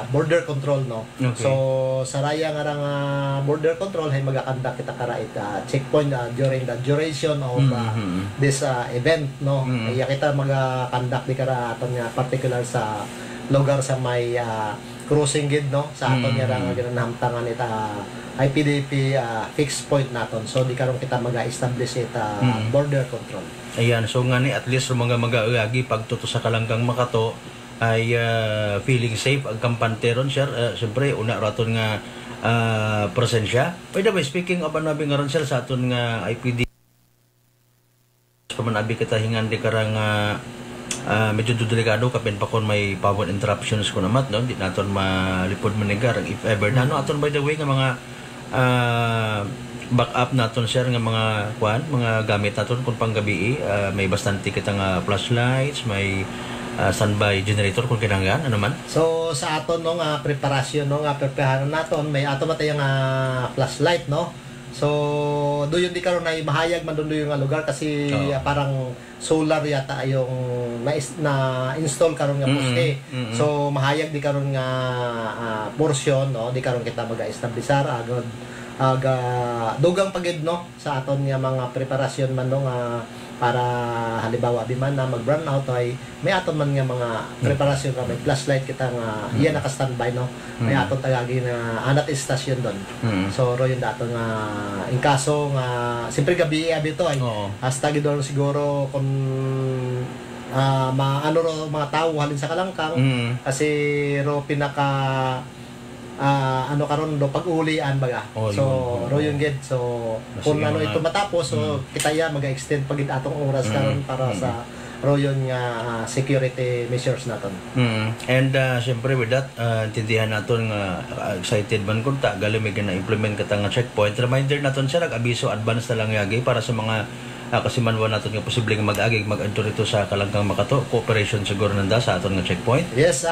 border control, no. Okay. So sa raya nga rang border control ay magakandak kita karait checkpoint during the duration of this event, no. Iya kita magakandak di kara aton nga particular sa lugar sa may crossing gate, no, sa aton nga rang ginamtangan ita IPDP fixed point naton. So di karon kita mag-establish ita border control. Ayan, so nga ni at least mga mag-aagi pagtuto sa Kalangkang Makato ay feeling safe ang kampanteron, sir. Siyempre una raton nga presensya. By the way, speaking of anabi nga ron, sir, sa aton nga IPD pamanabi kita hingan di karang medyo delikado kapin pa kon may power interruptions ko namat, no, di naton malipod manigar if ever na, no, aton by the way nga mga backup naton, sir, nga mga gamit naton kung panggabi, may bastante kita nga flashlights, may standby generator kung kinanglan, ano man. So sa aton no nga preparasyon, no, nga preparan naton, may ato matay nga flashlight, no. So doon di karon na mahayag man doon yung lugar kasi parang solar yata yung na install karon nga poste. So mahayag di karon nga portion, no, di karon kita maga-establishar agad dugang pagid, no, sa aton nga mga preparasyon man, no, nga para halimbawa di man na mag-burn out ay may aton man nga mga preparasyon ra, may flashlight kita nga iya naka-standby, no, may aton tagagi na anat istasyon doon. So ro yung dato nga in kaso nga siyempre gabi abi to ay hasta gidon siguro kung maano ro mga tao halin sa Kalangkang kasi ro pinaka ano karon do pag-ulian baga. So ro yung gid. So kung ano ito matapos, so kita ya mag-extend pagid atong oras karon para sa ro yun nga security measures naton. And syempre with that, intindihan naton nga excited man kun ta gali may gina-implement kata nga checkpoint. Reminder naton sir, abiso advance na lang yagi para sa mga kasimanwan natin nga posibleng mag-agig mag-enter ito sa Kalangkang Makato. Cooperation siguro nanda sa aton nga checkpoint. Yes,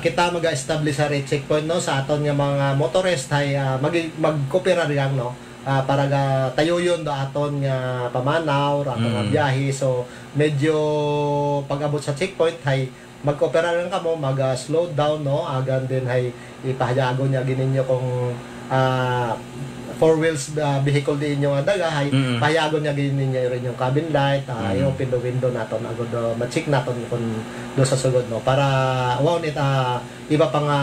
kita mag-establish sa checkpoint, no, sa aton nga mga motorist ay mag-cooperate lang, no, para tayo yun do aton nga pamanaw, aton nga biyahe. So medyo pag-abot sa checkpoint ay mag-cooperate lang kamo, mag-slow down, no, agan din ay ipahayagon niya gininyo kung four wheels vehicle din yung daga hay payagon niya ginin niya rin yung cabin light, i-open the window naton agud ma-check naton kung do sa sugod, no, para wow nit iba pa nga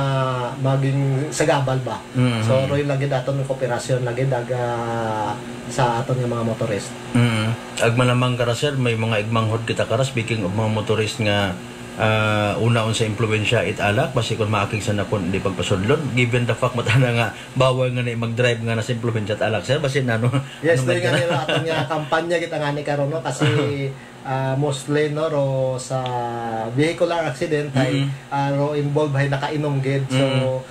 maging sagabal ba. So roy lagi daton ng kooperasyon lagi daga sa aton nga mga motorist. Agman lamang kara sir, may mga igmanghod kita kara speaking of mga motorist nga una sa impluwensya it alak basi kung maakig sa nakon di pagpasudlon given the fact matana nga bawal nga na mag-drive nga na sa impluwensya at alak, sir, basi nano. Yes, ano nga nila aton nga kampanya kita nga ni karon, no, kasi mostly, no, ro sa vehicular accident ay ro involved hay nakainom gid. So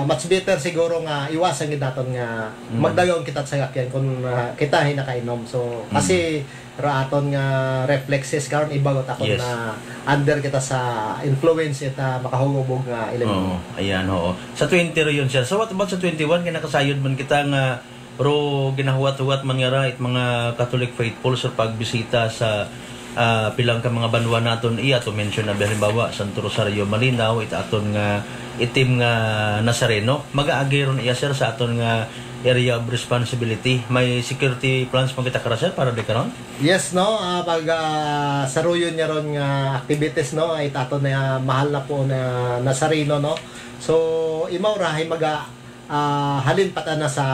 much better siguro nga iwasan gid naton nga magdagaw kita sa sakyan kung kita hay nakainom. So kasi aton nga reflexes karon ibagot ako na under kita sa influence ita makahugubog nga element. Ayan, oo. Sa 20 ro yun, sir. So what about sa 21 kinakasayod man kita nga ro ginahuwat-huwat man nga it mga Catholic faithful sa pagbisita sa pilang ka mga banwa naton iya to mention na halimbawa Santo Rosario Malinaw it aton nga itim nga Nazareno mag-aagi ron iya, sir, sa aton nga area of responsibility. May security plans mo kita kara, sir, para di karon? Yes, no, pag saruyon niya ron nga activities, no, ay aton na mahal na po na Nazareno, no. So imaw ra hay halin pata na sa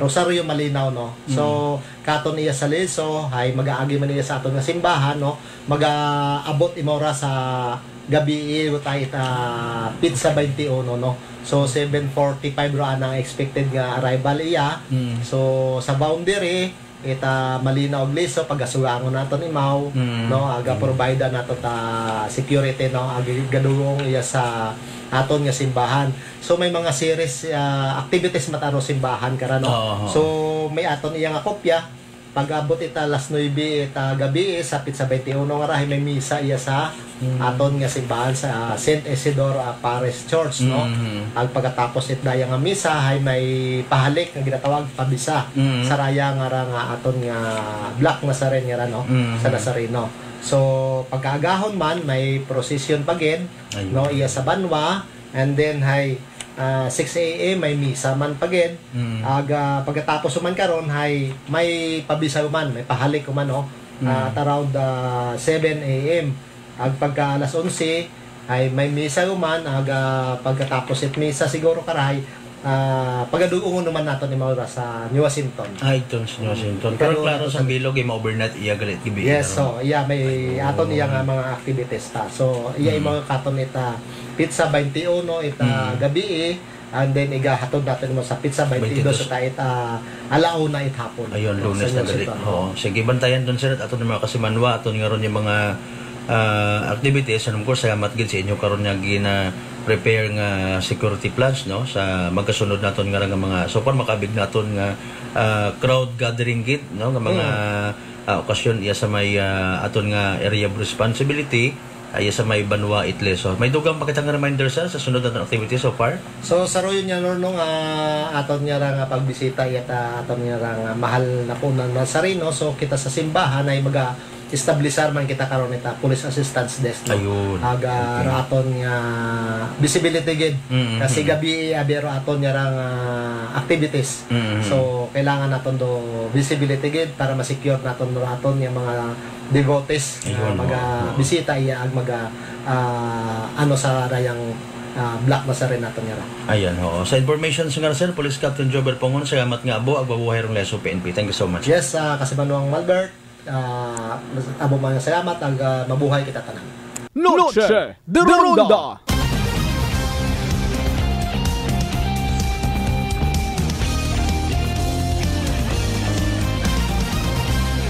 Rosario Malinaw, no. So katon iya sa leso hay mag-aagi man iya sa aton nga simbahan, no. Mag-abot imaw ra sa gabi tayo pizza 21, no. So 7:45 ra ang expected nga arrival iya. So sa boundary ita Malinaw og leso pagasugangon naton imaw, no, aga provide nato ta security, no, agi gadugong iya sa aton nga simbahan. So may mga series activities mataro simbahan kara, no. So may aton iya nga kopya pag-abot ita alas 9 ita gabi sa pizza 21 nga rahay may misa iya sa aton nga simbahan sa St. Isidore Parish Church, no. Ang pagkatapos ita nga misa hay may pahalik nga ginatawag pabisa sa raya nga aton nga Black Nazarene nga no, sa Nazareno. So pagkaagahon man may procession pagin, no, iya sa Banwa, and then hay 6 a.m. may misa man pagin. Aga pagkatapos man karon hay may pabisa man, may pahalik man, no, at around 7 a.m. Ag pagka alas 11 ay may misa man. Aga pagkatapos it misa siguro karay pagaduungon naman nato ni Maura sa New Washington. Ito sa New Washington. Pero klaro sa bilog ay ma-overnight iya galit gibi. Yes, so iya may aton iya nga mga activities ta. So iya mga katon ita pizza 21 ita gabi, and then igahatod natin mo sa pizza 22 sa ita alauna it hapon. Ayun, Lunes na galit. Oo. Sige, bantayan doon sir aton mga kasimanwa aton nga ron yung mga activities and of course salamat gid sa inyo karon nga gina prepare nga security plans, no, sa magkasunod naton nga mga so far makabig naton nga crowd gathering gid, no, nga mga okasyon iya sa may aton nga area of responsibility ay sa may Banwa Itle. So may dugang pakita nga reminder sa sunod naton activity so far. So sa royo nya no aton nya nga pagbisita ita aton nya nga mahal na po ng Nazareno. So kita sa simbahan ay establisar man kita karon ita police assistance desk, no? Ayun. Aga raton nga visibility gid kasi gabi abero aton nga activities. So kailangan naton do visibility gid para ma-secure naton raton nga mga devotees nga bisita iya ag ano sa rayang Black Nazarene naton nga. Ayan, oo. Sa information sa sir, Police Captain Jober Pongon, salamat nga abo ag mabuhay rong leso PNP. Thank you so much. Yes, kasi Manuang Malbert, abo mga salamat ag mabuhay kita tanan. Noche de Ronda.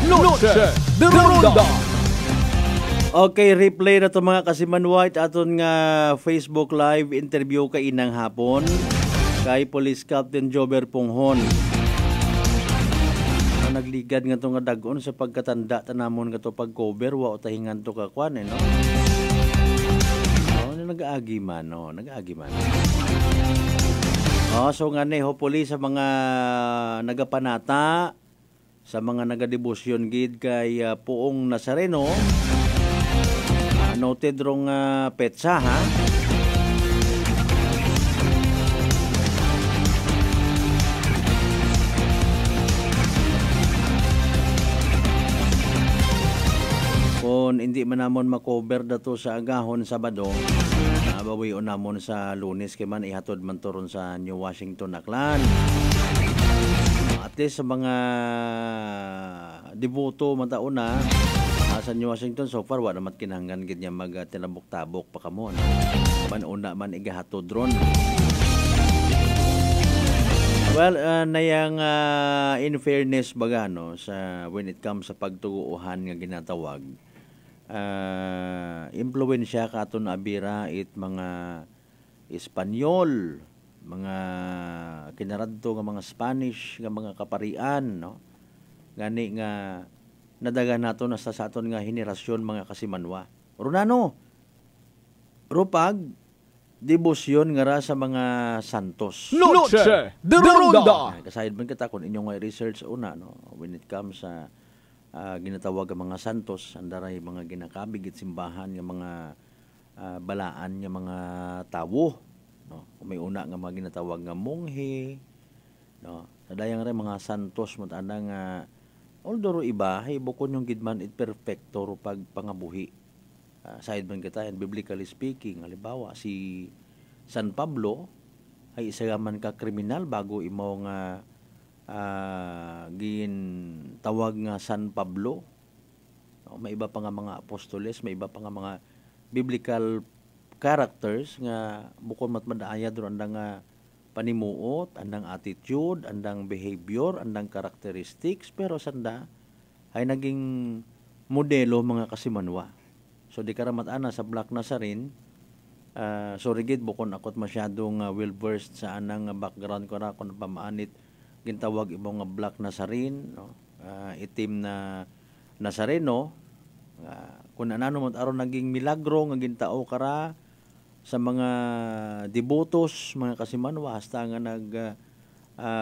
Noche de Ronda. Okay, replay na to mga kasiman white aton nga Facebook live interview kay inang hapon kay Police Captain Jober Ponghon. Nagligad nga to nga dagon sa pagkatanda tanamon nga to pag-cover wa tahingan to ka kwan no. Nag-aagi man. So nga ne hopefully sa mga nagapanata, sa mga nagadebosyon gid kay Poong Nazareno, noted rong petsa ha. Kung hindi man namon makover dato sa agahon Sabado, bawion namon sa Lunes kay man ihatod man turon sa New Washington Aklan. At least sa mga deboto mataon na sa New Washington so far wala naman kinahanglan gid niya magtinabok-tabok pa kamo. Manuna man igahatod ron. Well, nayang in fairness baga no sa when it comes sa pagtuguuhan nga ginatawag, impluwensya katon abira it mga Espanyol, mga kinaradto nga mga Spanish nga mga kaparian no. Gani nga nadaga nato na sa aton nga henerasyon mga kasimanwa. Runano rupag debosyon nga ra sa mga santos. Noche de Ronda. Kasayad man kita kung inyong research una no when it comes sa ginatawag ang mga santos, andaray mga ginakabig at simbahan nga mga balaan nga mga tawo no. May una nga mga ginatawag nga monghe no. Nadayang ray mga santos mo tanda nga although iba hay bukod yung gidman it perfecto pag pangabuhi. Side man kita and biblically speaking, halimbawa si San Pablo ay isa man ka kriminal bago imo nga gin tawag nga San Pablo. No, may iba pa nga mga apostoles, may iba pa nga mga biblical characters nga bukod matmadaaya doon andang panimuot, andang attitude, andang behavior, andang characteristics, pero sanda ay naging modelo mga kasimanwa. So di karamat ana sa Black Nazarene, sorry gid bukod akot masyadong well-versed sa anang background ko ra kon pamaanit gintawag imo nga Black Nazarene no. itim na Nazareno. Kung ano mo aron naging milagro nga gintao kara sa mga devotos, mga kasimanwa, hasta nga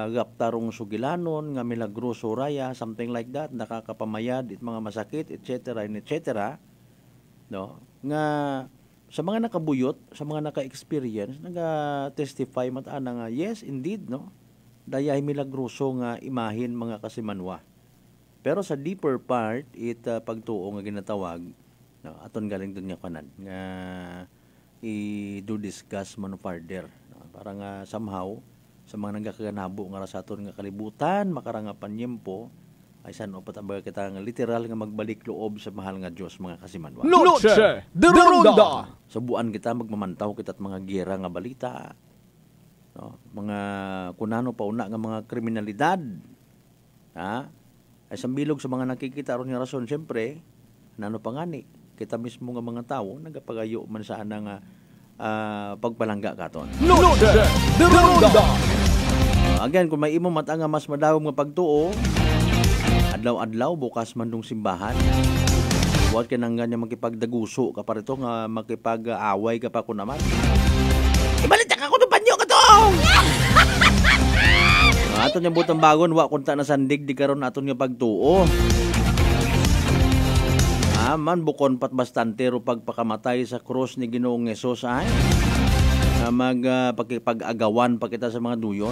gaptarong sugilanon, nga milagroso raya, something like that, nakakapamayad, mga masakit, etc., etc. No? Nga sa mga nakabuyot, sa mga naka-experience, naga-testify matana nga, yes, indeed, no? Dayay milagroso nga imahin mga kasimanwa. Pero sa deeper part, pagtuo nga ginatawag, no, aton galing dun nga kanan, nga i-do discuss man further. No? Para nga somehow, sa mga nagkakanabo nga sa aton nga kalibutan, makarangapan yempo, ay saan opat ang baga kita nga literal nga magbalik loob sa mahal nga Diyos, mga kasimanwa. Noche de Ronda! Sa buwan kita, magmamantaw kita at mga gera nga balita. No? Mga kunano pauna nga mga kriminalidad. Ha? Ay sambilog sa mga nakikita ron nga rason, siyempre, nano pangani, kita mismo nga mga tao, nagapagayo man saan nga pagpalangga katon. Noche de Ronda! Again, kung may imo mata nga mas madawom nga pagtuo, adlaw-adlaw, bukas man dong simbahan, huwag ka nang ganyan makipagdaguso ka pa rito, nga makipag-away ka pa ko naman. Ibalita ka ko ng panyo ka to! Aton yung butang bagon, wa kunta na sandig, di karon aton yung pagtuo. Man, bukon pat bastante ro pagpakamatay sa krus ni Ginoong Hesus ay pag-agawan pa kita sa mga duyon.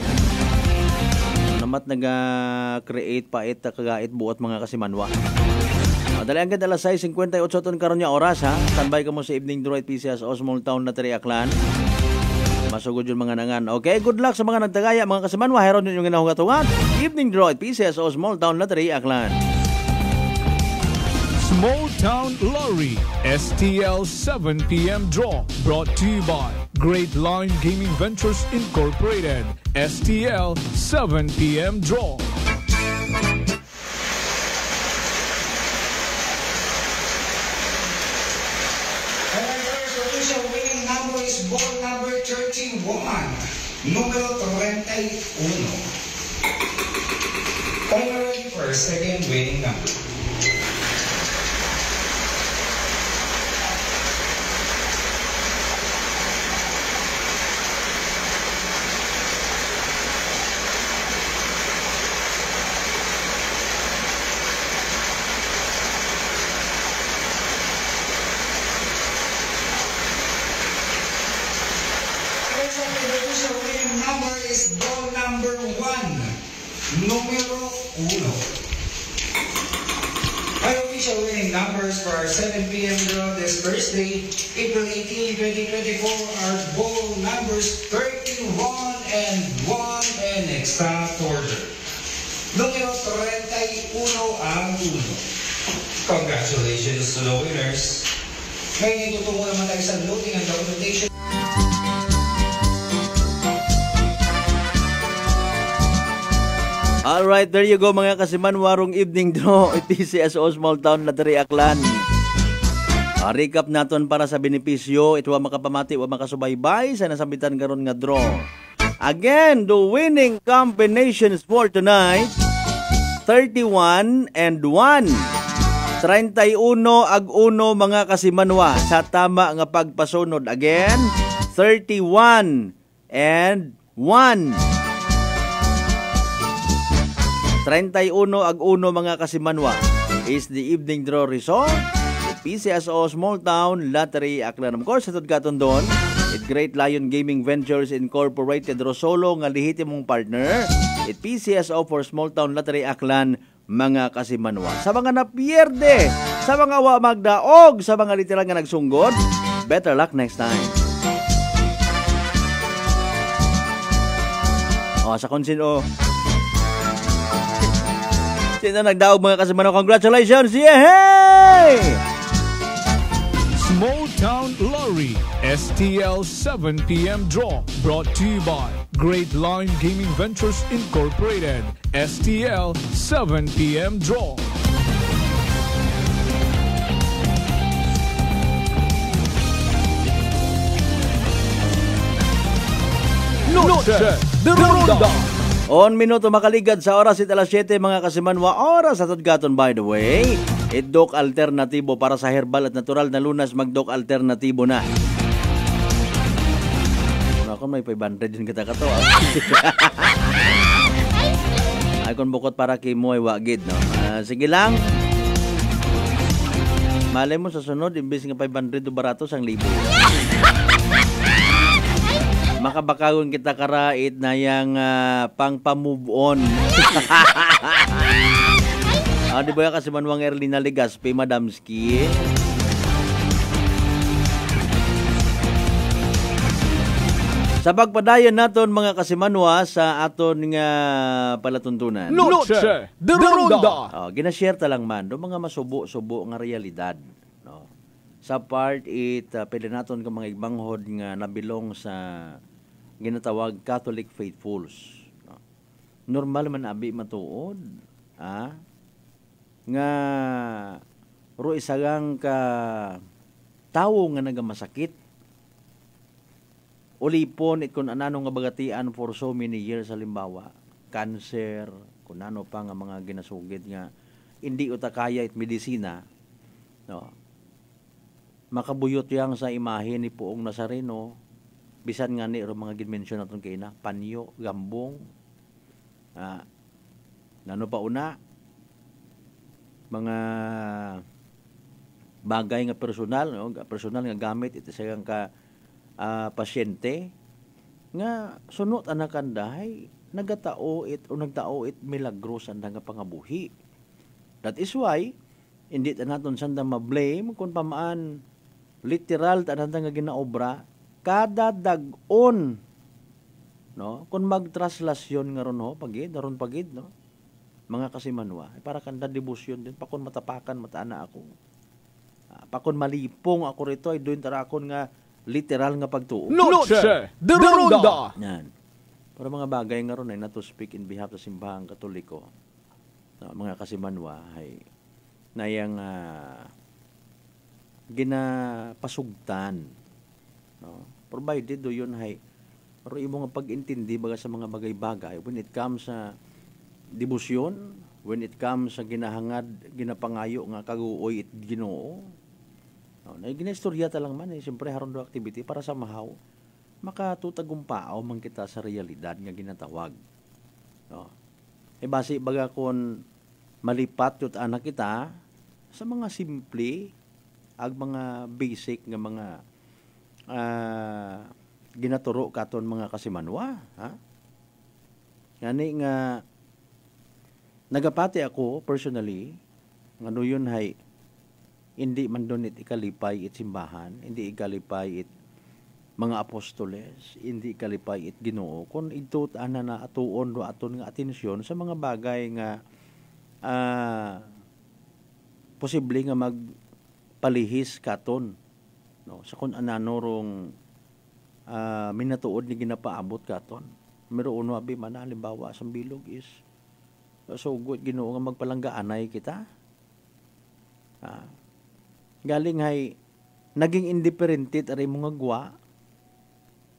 Namat naga-create pa kagait buot mga kasimanwa. Dali ang ganda alas 6:58 ton karon nya oras ha. Standby ka mo sa evening draw at PCS o small town na Aklan. Masugod yung mga nangan. Okay, good luck sa mga nagtagaya, mga kasimanwa. Heron yung ginahugatungan. Evening draw at PCS o small town na Aklan. Small Town Lottery STL 7 p.m. draw brought to you by Great Line Gaming Ventures Incorporated. STL 7 p.m. draw. Ball number 31, numero 31. Already for second winning number. Numero 1. Our official winning numbers for our 7 p.m. draw this Thursday, April 18, 2024 are ball numbers 31 and 1 and extra order. Numero 31 ang uno. Congratulations to the winners. Ngayon itutungo naman tayo sa loading and documentation. Alright, there you go mga kasimanwarong evening draw at PCSO Small Town na Aklan. Recap naton para sa benepisyo, ito wa makapamati, wa makasubaybay sa nasambitan karon nga draw. Again, the winning combinations for tonight, 31 and 1. 31 ag 1 mga kasimanwa sa tama nga pagpasunod. Again, 31 and 1. 31 ag 1 mga kasimanwa is the evening draw result. PCSO Small Town Lottery Aklan. Of course, sa tudkaton doon, it Great Lion Gaming Ventures Incorporated Rosolo nga lihitimong partner. It PCSO for Small Town Lottery Aklan mga kasimanwa. Sa mga napierde, sa mga wa magdaog, sa mga literal nga nagsunggod, better luck next time. Sa konsino, sino nagdaog mga kasimanwa, congratulations! Yay! Small Town Lottery STL 7 p.m. draw brought to you by Great Line Gaming Ventures Incorporated. STL 7 p.m. draw. Noche de Ronda. On minuto makaligad sa oras it alas 7 mga kasimanwa oras at gaton by the way. Dok alternatibo para sa herbal at natural na lunas magdok alternatibo na. Ako may 500 din kita kato. Ay kung bukod para kay mo ay wagid no. Sige lang. Malay mo sa sunod imbis nga 500 do barato sang 1,000. Makabakawin kita karait na yang pang-move on. Di ba kasi manuang Erlina Legaspi, Madamski? Sa pagpadayon naton mga kasimanwa sa aton nga palatuntunan. Noche de Ronda. Ginashare ta lang man do mga masubo-subo nga realidad. No? Sa part it pwede naton ka mga igbanghod nga nabilong sa ginatawag Catholic faithfuls. No? Normal man abi matuod. Nga ro isagang ka tawo nga nagamasakit. Ulipon it kung anano nga bagatian for so many years halimbawa. Cancer, kung ano pa nga mga ginasugid nga hindi utakaya it medisina. No? Makabuyot yang sa imahe ni Poong Nazareno bisan nga ni mga ginmensyon naton kay na panyo, gambong. Nano pa una mga bagay nga personal, no? Personal nga gamit ito sa ka pasyente nga sunod anak kanday nagatao it o nagtao it milagros anda nga pangabuhi. That is why hindi ta naton sanda ma-blame kung pamaan literal ta nga ginaobra kada dag-on no kung magtraslasyon nga ron ho pagid daron pagid no mga kasimanwa para kanda debosyon din pakon matapakan mataana ako pakon malipong ako rito ay doon tarakon nga literal nga pagtuo Noche de Ronda. Yan para mga bagay nga ron ay not to speak in behalf sa simbahang Katoliko mga kasimanwa ay nayang ginapasugtan no? Provided do yun hay pero imo nga pag-intindi baga sa mga bagay-bagay when it comes sa debosyon, when it comes sa ginahangad ginapangayo nga kaguoy it Ginoo no, na ginistorya ta lang man siyempre haron do activity para sa mahaw makatutagumpaaw man kita sa realidad nga ginatawag no. Base baga kon malipat yut anak kita sa mga simple ag mga basic nga mga ginaturo katon mga kasimanwa ngani nga nagapati ako personally nga yun hay hindi man doon it ikalipay it simbahan hindi ikalipay it mga apostoles hindi ikalipay it Ginoo kun ito ana na atuon do aton nga atensyon sa mga bagay nga posible nga magpalihis katon no sa kun ananorong minatuod ni ginapaabot katon meron uno abi man halimbawa sa bilog is so good Ginoo nga magpalanggaanay kita galing hay naging indifferentit aray mga gwa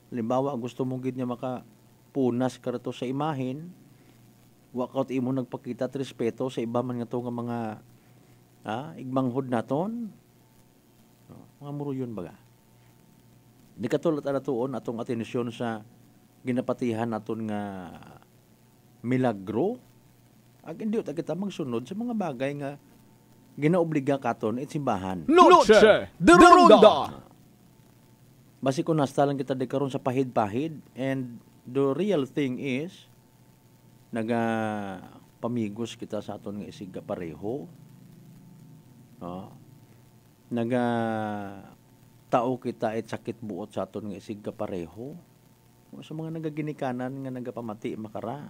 halimbawa gusto mo gid nga makapunas karato sa imahen wakaut imo nagpakita at respeto sa iba man nga to nga mga igmanghod naton mga muruyon baga di katulad tuon atong atensyon sa ginapatihan naton nga milagro ag hindi ta kita magsunod sa mga bagay nga ginaobliga katon it simbahan Noche de Ronda. Basi kung nasta lang kita di karon sa pahid-pahid and the real thing is pamigos kita sa aton nga isig pareho tao kita it sakit buot sa aton nga isig pareho sa mga nagaginikanan nga nagapamati makara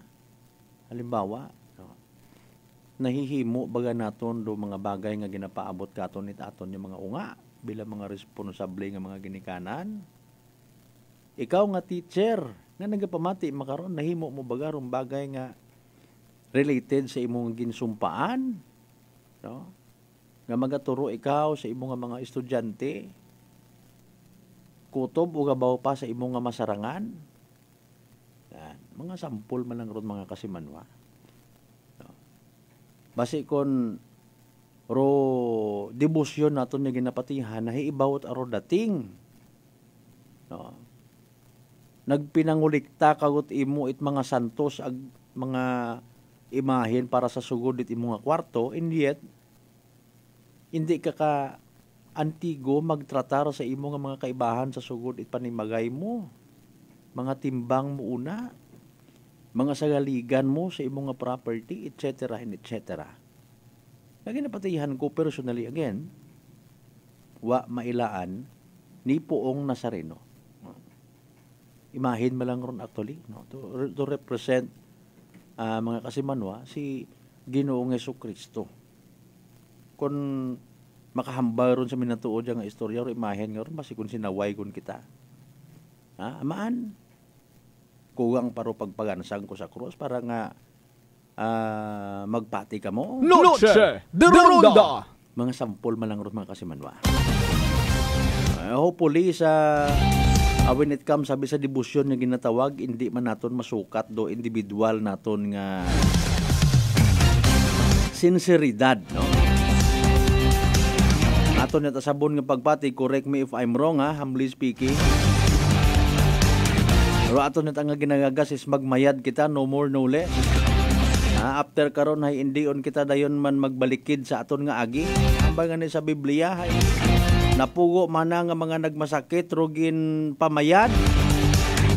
halimbawa nahihimo baga naton do mga bagay nga ginapaabot katon it aton yung mga unga bilang mga responsable nga mga ginikanan ikaw nga teacher nga nagapamati makaron nahimo mo baga rong bagay nga related sa imong ginsumpaan no nga magaturo ikaw sa imong mga estudyante kutob o gabaw pa sa imong masarangan Mga sampol man lang ron mga kasimanwa. Basi kon ro debosyon naton nga ginapatihan na hiibawot aro dating. No. Nagpinangulikta kagot imo it mga santos ag mga imahen para sa sugod it imo nga kwarto, and yet hindi ka antigo magtratar sa imo nga mga kaibahan sa sugod it panimagay mo. Mga timbang mo una, mga sagaligan mo sa imong nga property, etc. and etc. Naginapatihan ko personally again, wa mailaan ni Poong Nazareno. Imahin mo lang ron actually, no? To represent mga kasimanwa si Ginoong Jesucristo. Kung makahambal ron sa minatuod nga istorya ron, imahin nga ron, basi kung sinaway kun kita. Amaan? Kuwang paro pagpagansang ko sa krus para nga magpati ka mo. Noche de Ronda! Mga sampol man lang ron mga kasimanwa. Hopefully sa when it comes sabi sa debosyon nga ginatawag, hindi man naton masukat do individual naton nga sinseridad, no? Aton nata sabon nga pagpati, correct me if I'm wrong humbly speaking. Pero ato na nga ginagagas is magmayad kita, no more no less. After karon hay indion kita dayon man magbalikid sa aton nga agi. Ambang nga sa Biblia hay napugo man nga mga nagmasakit rugin pamayad.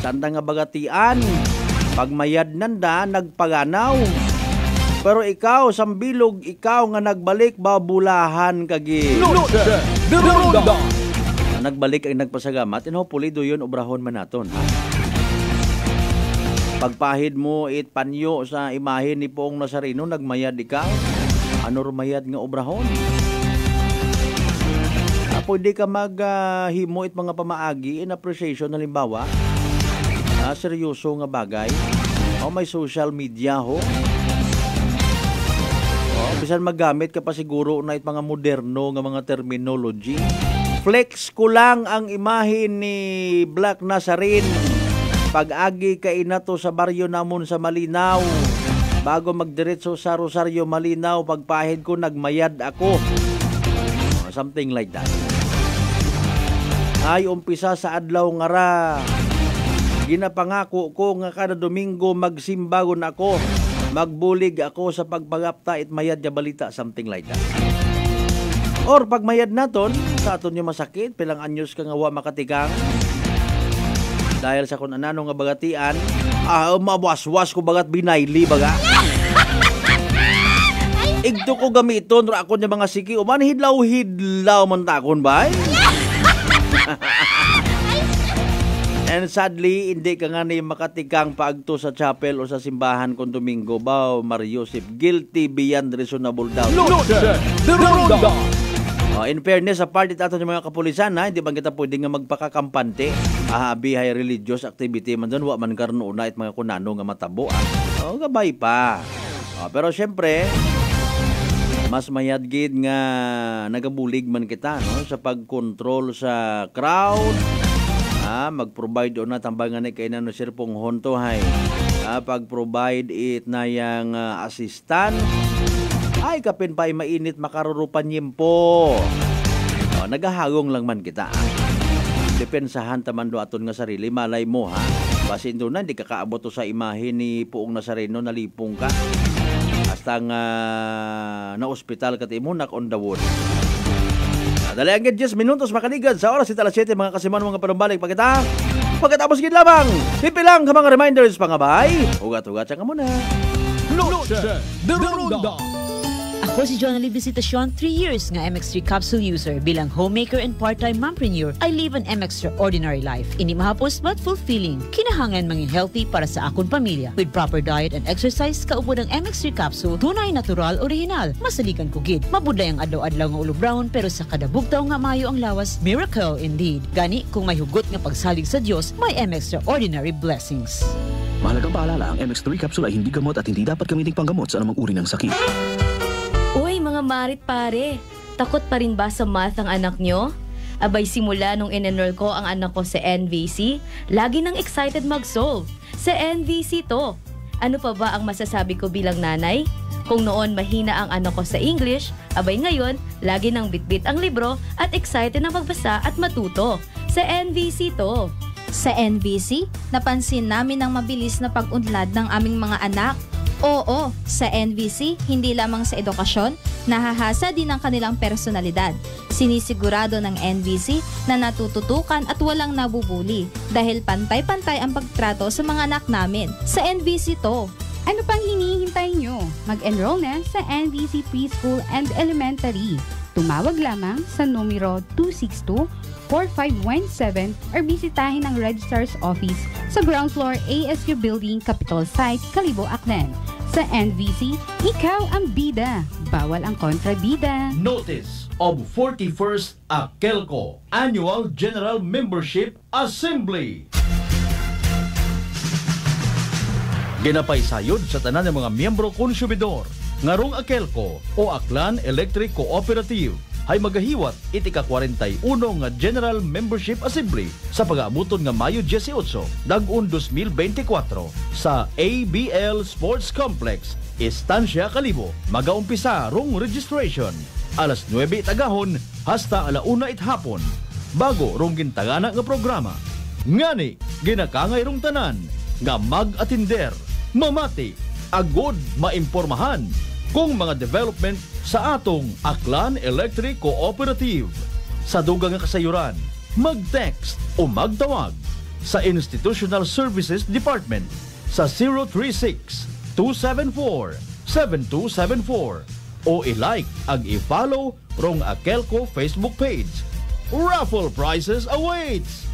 Sanda nga bagatian, pagmayad nanda nagpaganaw. Pero ikaw sambilog, ikaw nga nagbalik babulahan kagi. Nagbalik ang nagpasagamat, and hopefully doyon obrahon man naton. Pagpahid mo it panyo sa imahe ni Poong Nazareno, nagmayad ikaw. Ano rumayad nga obrahon? Pwede ka maghimo it mga pamaagi in appreciation, halimbawa seryoso nga bagay o may social media ho. Bisan magamit ka pa siguro na it mga moderno nga mga terminology. Flex ko lang ang imahe ni Black Nazarene pag-agi kay nato sa baryo namon sa Malinaw. Bago magdiretso sa Rosario Malinaw, pagpahid ko nagmayad ako. Something like that. Ay umpisa sa adlaw nga ra, ginapangako ko nga kada Domingo magsimbagon ako, magbulig ako sa pagpagapta it mayad ya balita, something like that. Or pagmayad naton sa aton yung masakit, pilang anyos ka nga wa makatikang dahil sa kung anano nga bagatian, mabaswas ko bagat binayli baga. Igto ko gamiton ra ako nya mga siki, uman hidlaw man takon bay. And sadly, hindi ka nga na makatikang paagto sa chapel o sa simbahan kung Domingo. Bao, Mariusip, guilty beyond reasonable doubt. In fairness, sa part ito ng mga kapulisan, hindi bang kita pwede nga magpakakampante? Bihay religious activity man doon, wa man karno na at mga kunano nga matabo. Gabay pa. Pero syempre, mas mayadgid nga nagabulig man kita, no, sa pagkontrol sa crowd. Mag-provide o na tambangan ni kay na no Sir Pong Honto hay. Pag-provide it na yung assistant. Ay, kapin pa ay mainit makarurupan yimpo. Nagahagong lang man kita. Depensahan taman do aton nga sarili, malay mo ha. Basin do na, hindi ka kaabot sa imahe ni Poong Nazareno, nalipong ka. Hasta nga na-hospital ka timo, nak on the wood. Dali ang 10 minutos makaligad sa oras ita 7 mga kasiman mga panumbalik pa kita. Pagkatapos gid lamang, simple lang ka mga reminders pangabay. Ugat-ugat siya ka muna. Noche de Ronda. Ako si Jonalyn Visitacion, 3 years nga MX3 capsule user. Bilang homemaker and part-time mompreneur, I live an extraordinary life. Hindi mahapos but fulfilling. Kinahangan mangin healthy para sa akong pamilya. With proper diet and exercise, kaubod ang MX3 capsule, tunay, natural, original. Masaligan ko gid. Mabuday ang adlaw-adlaw nga ulo brown, pero sa kada bugtaw nga mayo ang lawas, miracle indeed. Gani, kung may hugot nga pagsalig sa Dios, may extraordinary blessings. Mahalagang paalala, ang MX3 capsule ay hindi gamot at hindi dapat gamitin panggamot sa anumang uri ng sakit. Uy, mga marit pare, takot pa rin ba sa math ang anak nyo? Abay simula nung in-enroll ko ang anak ko sa NVC, lagi nang excited mag-solve. Sa NVC to. Ano pa ba ang masasabi ko bilang nanay? Kung noon mahina ang anak ko sa English, abay ngayon, lagi nang bitbit ang libro at excited na magbasa at matuto. Sa NVC to. Sa NVC, napansin namin ang mabilis na pag-unlad ng aming mga anak. Oo, sa NVC, hindi lamang sa edukasyon, nahahasa din ang kanilang personalidad. Sinisigurado ng NVC na natututukan at walang nabubuli dahil pantay-pantay ang pagtrato sa mga anak namin. Sa NVC to. Ano pang hinihintay nyo? Mag-enroll na sa NVC Preschool and Elementary. Tumawag lamang sa numero 262-4517 or bisitahin ang Registrar's Office sa ground floor ASU Building, Capitol Site, Kalibo, Aklan. Sa NVC, ikaw ang bida. Bawal ang kontrabida. Notice of 41st AKELCO Annual General Membership Assembly. Ginapay sayod sa tanan ng mga miyembro konsumidor ngarong AKELCO o Aklan Electric Cooperative ay magahiwat iti ka-41 nga General Membership Assembly sa pag-aamuton nga Mayo 18, dag-un 2024 sa ABL Sports Complex, Estancia, Kalibo. Magaumpisa rong registration alas 9 tagahon hasta alauna hapon. Bago rong gintagana nga programa. Ngani, ginakangay rong tanan nga mag-atinder, mamati, agod maimpormahan kung mga development sa atong Aklan Electric Cooperative. Sa dugang nga kasayuran, mag-text o magtawag sa Institutional Services Department sa 036-274-7274 o i-like ag i-follow rong AKELCO Facebook page. Raffle prizes awaits!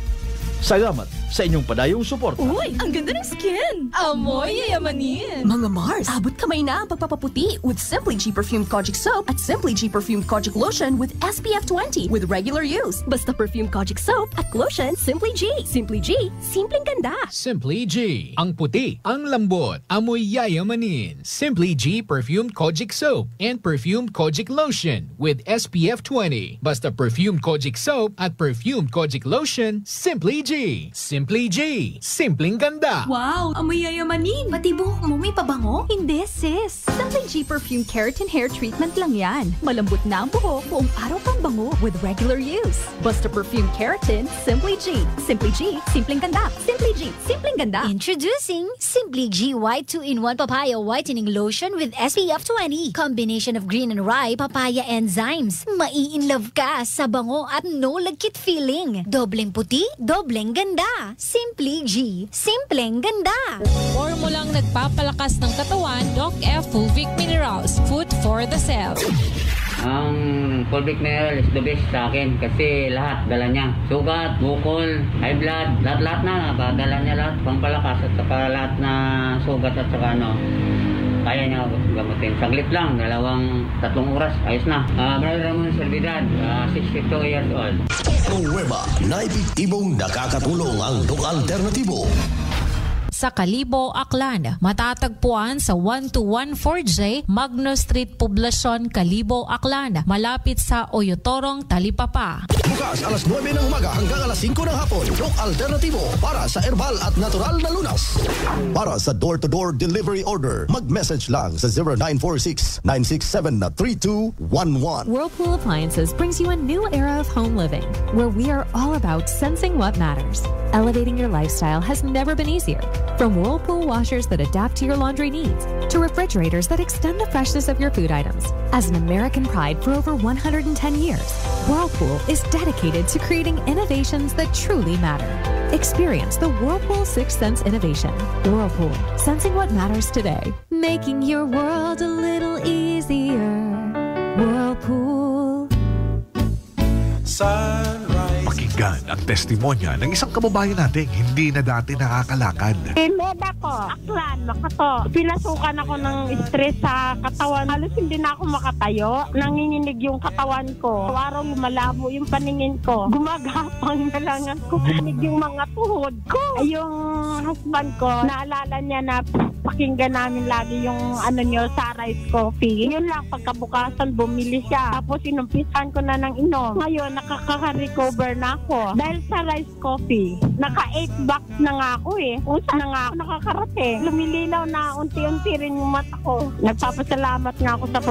Salamat sa inyong padayong suporta. Uy, ang ganda ng skin! Amoy yayamanin! Mga Mars, abot kamay na ang pagpapaputi with Simply G Perfumed Kojic Soap at Simply G Perfumed Kojic Lotion with SPF 20 with regular use. Basta Perfumed Kojic Soap at Lotion, Simply G. Simply G, simpleng ganda. Simply G. Ang puti, ang lambot, amoy yayamanin. Simply G Perfumed Kojic Soap and Perfumed Kojic Lotion with SPF 20. Basta Perfumed Kojic Soap at Perfumed Kojic Lotion, Simply G. Simply G. Simpleng ganda. Wow, amoy yayamanin. Pati buhok mo may pabango? Hindi, sis. Simply G Perfume Keratin Hair Treatment lang yan. Malambot na ang buhok, buong araw kang bango with regular use. Basta Perfume Keratin, Simply G. Simply G, simpleng ganda. Simply G, simpleng ganda. Introducing Simply G White 2-in-1 Papaya Whitening Lotion with SPF 20. Combination of green and rye papaya enzymes. Mai-in-love ka sa bango at no lagkit feeling. Dobleng puti, dobleng ganda. Simply G, simpleng ganda. Formulang nagpapalakas ng katawan, Doc F Fulvic Minerals, food for the cells. Ang Fulvic Mineral is the best sa akin kasi lahat dala niya. Sugat, bukol, high blood, lahat na dala niya lahat. Pampalakas at saka lahat na sugat at saka kaya niya gamutin. Saglit lang, 2-3 oras, ayos na. Brother Ramon Servidad, 62 years old. Nueva na epektibong nakakatulong ang Doc Alternatibo. Sa Kalibo, Aklan, matatagpuan sa 1214J Magno Street, Poblacion, Kalibo, Aklan, malapit sa Oyotorong, Talipapa. Bukas alas 9 ng umaga hanggang alas 5 ng hapon. Doc Alternatibo para sa herbal at natural na lunas. Para sa door-to-door delivery order, mag-message lang sa 0946-967-3211. Whirlpool Appliances brings you a new era of home living, where we are all about sensing what matters. Elevating your lifestyle has never been easier. From Whirlpool washers that adapt to your laundry needs, to refrigerators that extend the freshness of your food items. As an American pride for over 110 years, Whirlpool is dedicated to creating innovations that truly matter. Experience the Whirlpool 6th Sense innovation. Whirlpool, sensing what matters today. Making your world a little easier. Whirlpool. Pakinggan ang testimonya ng isang kababayan nating hindi na dati nakakalakad. Meda ko, Aklan, Makato. Pinasukan ako ng stress sa katawan. Halos hindi na ako makatayo. Nanginginig yung katawan ko. Araw lumalabo yung paningin ko. Gumagapang na lang ako. Nanginig yung mga tuhod ko. Yung husband ko, naalala niya na Pakinggan namin lagi yung nyo sa Rice Coffee. Yun lang, pagkabukasan bumili siya. Tapos inumpisan ko na ng inom. Ngayon, nakaka-recover na ako. Dahil sa Rice Coffee, naka 8 bucks na nga ako eh. Usa na nga ako nakakarating. Lumilinaw na unti-unti rin yung mata ko. Nagpapasalamat nga ako sa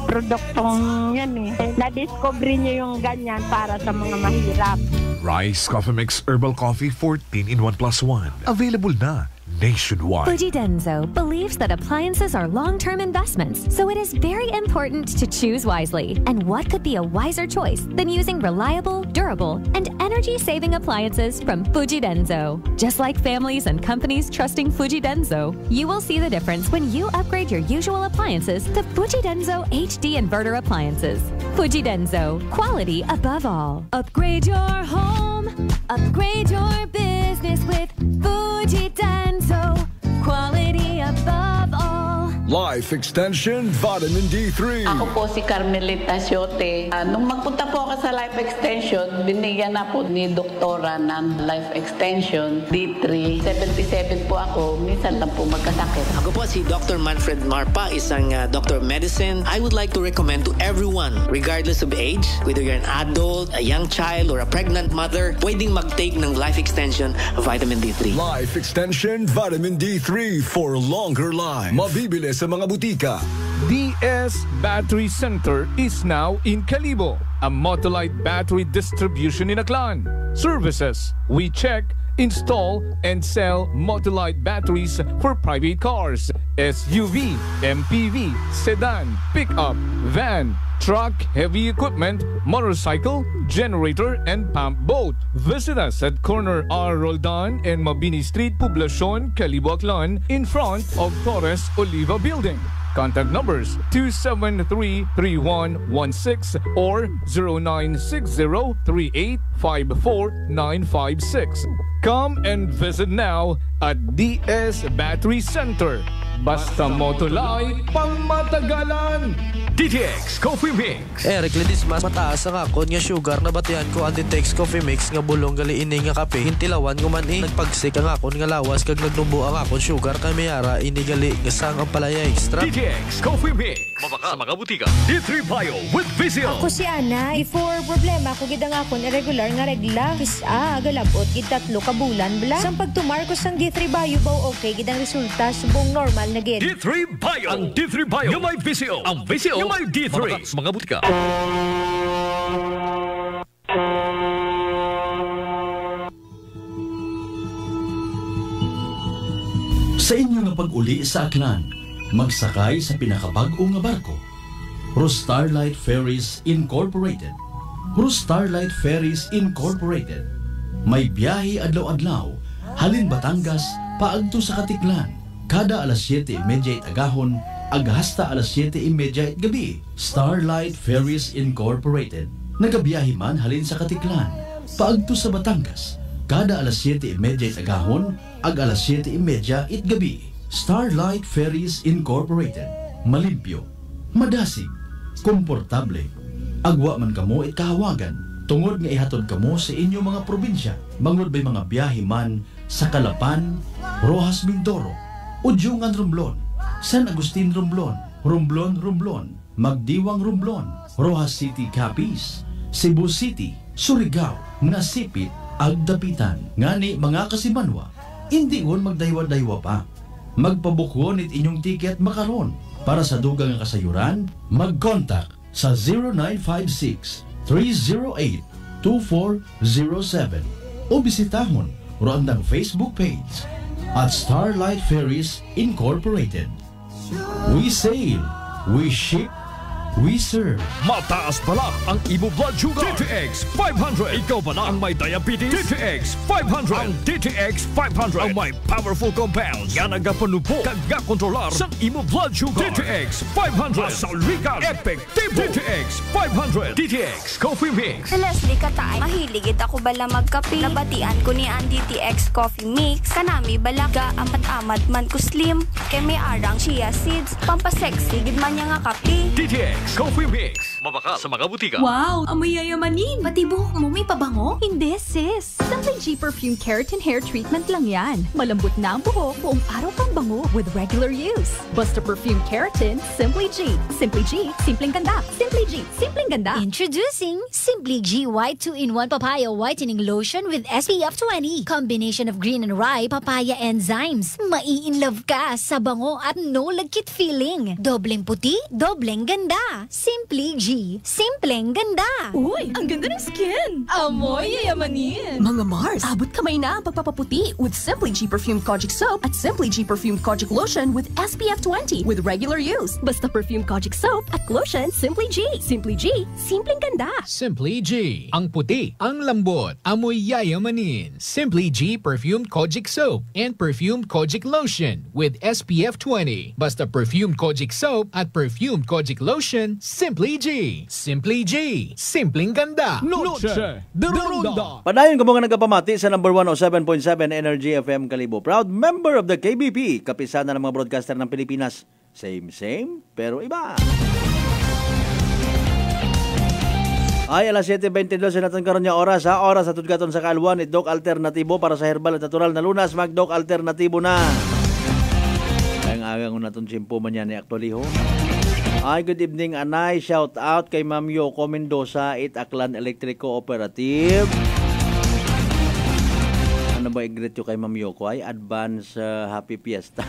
produktong yan eh. Na-discover niyo yung ganyan para sa mga mahirap. Rice Coffee Mix Herbal Coffee 14 in 1 plus 1. Available na nationwide. Fuji Denso believes that appliances are long-term investments, so it is very important to choose wisely. And what could be a wiser choice than using reliable, durable, and energy-saving appliances from Fuji Denso? Just like families and companies trusting Fuji Denso, you will see the difference when you upgrade your usual appliances to Fuji Denso HD inverter appliances. Fuji Denso, quality above all. Upgrade your home, upgrade your business with Fuji Denso. Quality above all. Life Extension Vitamin D3. Ako po si Carmelita Siote. Nung magpunta po ako sa Life Extension, binigyan na po ni doktora ng Life Extension D3. 77 po ako, minsan lang po magkasakit. Ako po si Dr. Manfred Marpa, isang Doctor of Medicine. I would like to recommend to everyone, regardless of age, whether you're an adult, a young child, or a pregnant mother, pwedeng mag-take ng Life Extension Vitamin D3. Life Extension Vitamin D3 for longer life. Mabibili sa mga butika. DS Battery Center is now in Calibo, a Motolite battery distribution in Aklan. Services: we check, install, and sell Motolite batteries for private cars, SUV, MPV, sedan, pickup, van, truck, heavy equipment, motorcycle, generator, and pump boat. Visit us at corner R. Roldan and Mabini Street, Poblacion, Calibo, Aklan, in front of Torres Oliva Building. Contact numbers 273-3116 or 0960-3854-956. Come and visit now at DS Battery Center. Basta Motolite, pangmatagalan! DTX Coffee Mix. Eric Ledis mas mataas ang akon nga sugar na batian ko ang DTX Coffee Mix nga bulong gali ini nga kape. Hintilawan ko man nagpagsik ang akon nga lawas kag nagnubo ang akon sugar kay mayara ini gali nga sang ang palaya extra. DTX Coffee Mix. Mabaka sa mga butika. D3 Bio with Vizio. Ako si Ana. Before problema ko gid ang akon irregular nga regla. Kisa agalabot gid 3 ka bulan bla. Sang pagtumar ko sang D3 Bio baw okay gid ang resulta subong normal na gid. D3 Bio. Ang D3 Bio yung may Vizio. Ang Vizio yung may D3. Mabaka sa mga butika. Sa inyo nga pag-uli sa Aklan, magsakay sa pinakabag-o nga barko. Starlight Ferries Incorporated. Starlight Ferries Incorporated. May biyahe adlaw-adlaw, halin Batangas, paagto sa Katiklan. Kada alas 7:30 agahon, aghasta alas 7:30 gabi. Starlight Ferries Incorporated. Nagabiyahe man halin sa Katiklan, paagto sa Batangas. Kada alas 7:30 agahon, ag alas 7:30 gabi. Starlight Ferries Incorporated. Malimpyo, madasig, komportable. Agwa man kamo kahawagan, tungod nga ihatod kamo sa inyo mga probinsya. Manglod bay mga biyahe man sa Calapan, Rojas Mindoro, Udyungan Romblon, San Agustin Romblon, Romblon, Magdiwang Romblon, Rojas City Capiz, Cebu City, Surigao, Nasipit, Agdapitan. Ngani mga kasimanwa, hindi won magdaywa-daywa pa. Magpabukwon it inyong tiket makaron. Para sa dugang nga kasayuran, mag-contact sa 0956-308-2407 o bisitahon roandang Facebook page at Starlight Ferries Incorporated. We sail, we ship, we serve. Mataas pala ang imo blood sugar. DTX 500. Ikaw ba na ang may diabetes? DTX 500. Ang DTX 500 ang may powerful compounds nga nagapanubo kag kontrolar sa imo blood sugar. DTX 500. Masaulikan, epektibo. DTX 500. DTX Coffee Mix. Leslie Katay, mahiligit ako bala magkape. Nabatian ko ni ang DTX Coffee Mix. Kanami balaga amat-amat man ko slim. Kay may arang chia seeds. Pampasexy gid man niya nga kape. DTX Coffee Mix. Mabaka sa mga butika. Wow! Amoy yayamanin! Pati buhok mo may pabango? Hindi, sis. Simply G Perfume Keratin Hair Treatment lang yan. Malambot na ang buhok, buong araw kang bango with regular use. Basta Perfume Keratin, Simply G. Simply G, simpleng ganda. Simply G, simpleng ganda. Introducing Simply G White 2-in-1 Papaya Whitening Lotion with SPF 20. Combination of green and rye papaya enzymes. Mai-in-love ka sa bango at no lagkit feeling. Dobleng puti, dobleng ganda. Simply G, simpleng ganda. Uy, ang ganda ng skin! Amoy yayamanin. Mga Mars, abot kamay na ang pagpapaputi with Simply G Perfumed Kojic Soap at Simply G Perfumed Kojic Lotion with SPF 20 with regular use. Basta Perfumed Kojic Soap at Lotion, Simply G. Simply G, simpleng ganda. Simply G. Ang puti, ang lambot, amoy yayamanin. Simply G Perfumed Kojic Soap and Perfumed Kojic Lotion with SPF 20. Basta Perfumed Kojic Soap at Perfumed Kojic Lotion, Simply G. Simply G. Simpleng ganda. Noche de Ronda. Padayon ko mga nagapamati sa number 107.7 Energy FM Kalibo. Proud member of the KBP, kapisanan ng mga broadcaster ng Pilipinas. Same, pero iba. Ay, alas 7.22 sa natin karon niya oras ha. Oras at tudgaton sa Kalwan, Dok Alternatibo para sa herbal at natural na lunas. Mag-Dok Alternatibo na. Ang agang natin simpo man yan ni actually ho. Ay, good evening, Anay. Shout out kay Ma'am Yoko Mendoza, Aklan Electric Cooperative. Ano ba i-greet kay Ma'am Yoko? Ay, advance happy fiesta.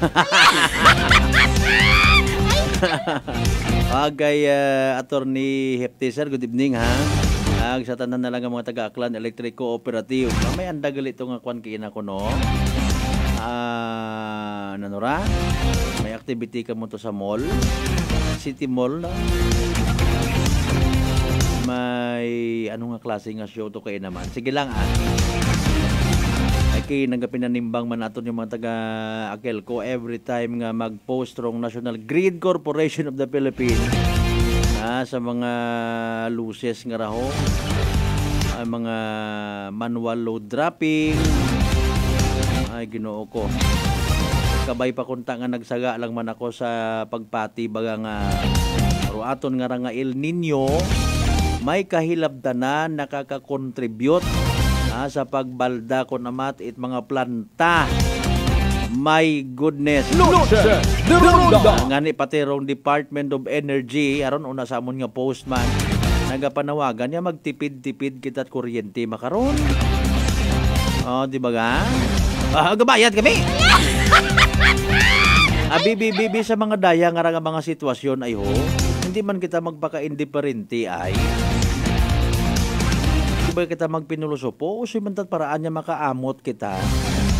Kay Attorney Heptiser, good evening ha. Sa tanan na lang ang mga taga-Aklan Electric Cooperative. May andagal ito nga kwan kiina ko no. Nanura? May activity ka mo to sa mall. City Mall. May ano nga klase nga show to kayo naman. Sige lang ay kay nagapinanimbang man natin yung mga taga-Akelco every time nga mag-post rong National Grid Corporation of the Philippines sa mga luces nga raho, mga manual load dropping. Ay Ginoo ko, kabay pa kunta nga nagsaga lang man ako sa pagpati baga nga ruaton nga nga El Nino may kahilabdanan nakaka-contribute sa pagbalda ko namat it mga planta. My goodness. Noche de Ronda. Ngani pati rong Department of Energy aron una sa amon nga postman nagapanawagan niya magtipid-tipid kita't kuryente makaron. Di ba ga? Gabayad kami. Bibi sa mga daya nga mga sitwasyon ay ho, hindi man kita magpaka-indiferente ay ba kita magpinulusopo o simantat paraan niya makaamot kita.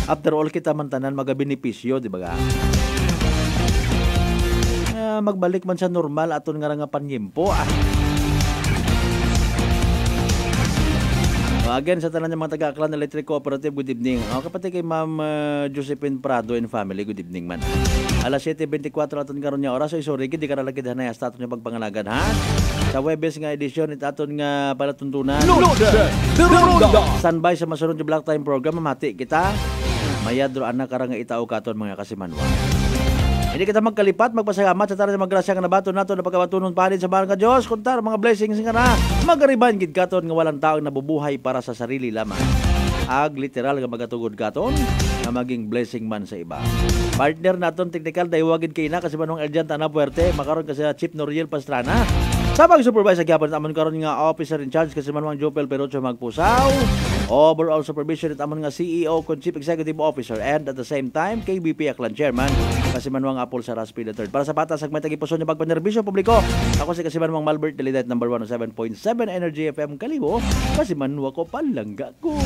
After all kita man tanan magabenepisyo, di ba ga? Magbalik man sa normal aton nga panyimpo. Again, sa tanan ng mga taga-Aklan Electric Cooperative, good evening. Kapatid kay Ma'am Josephine Prado and family, good evening man. Alas 7.24 aton karon niya oras. So sorry, di ka nalagid na hasta aton niya pagpangalagan ha. Sa Webes nga edisyon it aton nga palatuntunan. Noche de Ronda. Standby sa masunod yung Black Time program. Mamati kita. Mayadro anak karang itao katon mga kasimanwa. Hindi kita magkalipat, magpasalamat sa tanan ng magrasya nga nabaton nato na pagkabatunon panin sa mahal nga Dios. Kuntar mga blessings nga na. Magariban gid katon nga walang taong nabubuhay para sa sarili lamang. Literal nga magatugod katon na maging blessing man sa iba. Partner naton technical daywagin kay na kasi manong Eljan Tana Puerte makaron kasi Chief Noriel Pastrana. Sa pag-supervise sa gyapon amon karon nga officer in charge kasi manong Jopel Perocho Magpusaw. Overall supervision at amon nga CEO con Chief Executive Officer and at the same time KBP Aklan Chairman kasi manong Apol Saraspi III. Para sa patas sa magtagipuson niya pagpanerbisyo publiko. Ako si kasi manong Malbert Delidet number 107.7 Energy FM Kalibo kasi manwa ko palangga ko.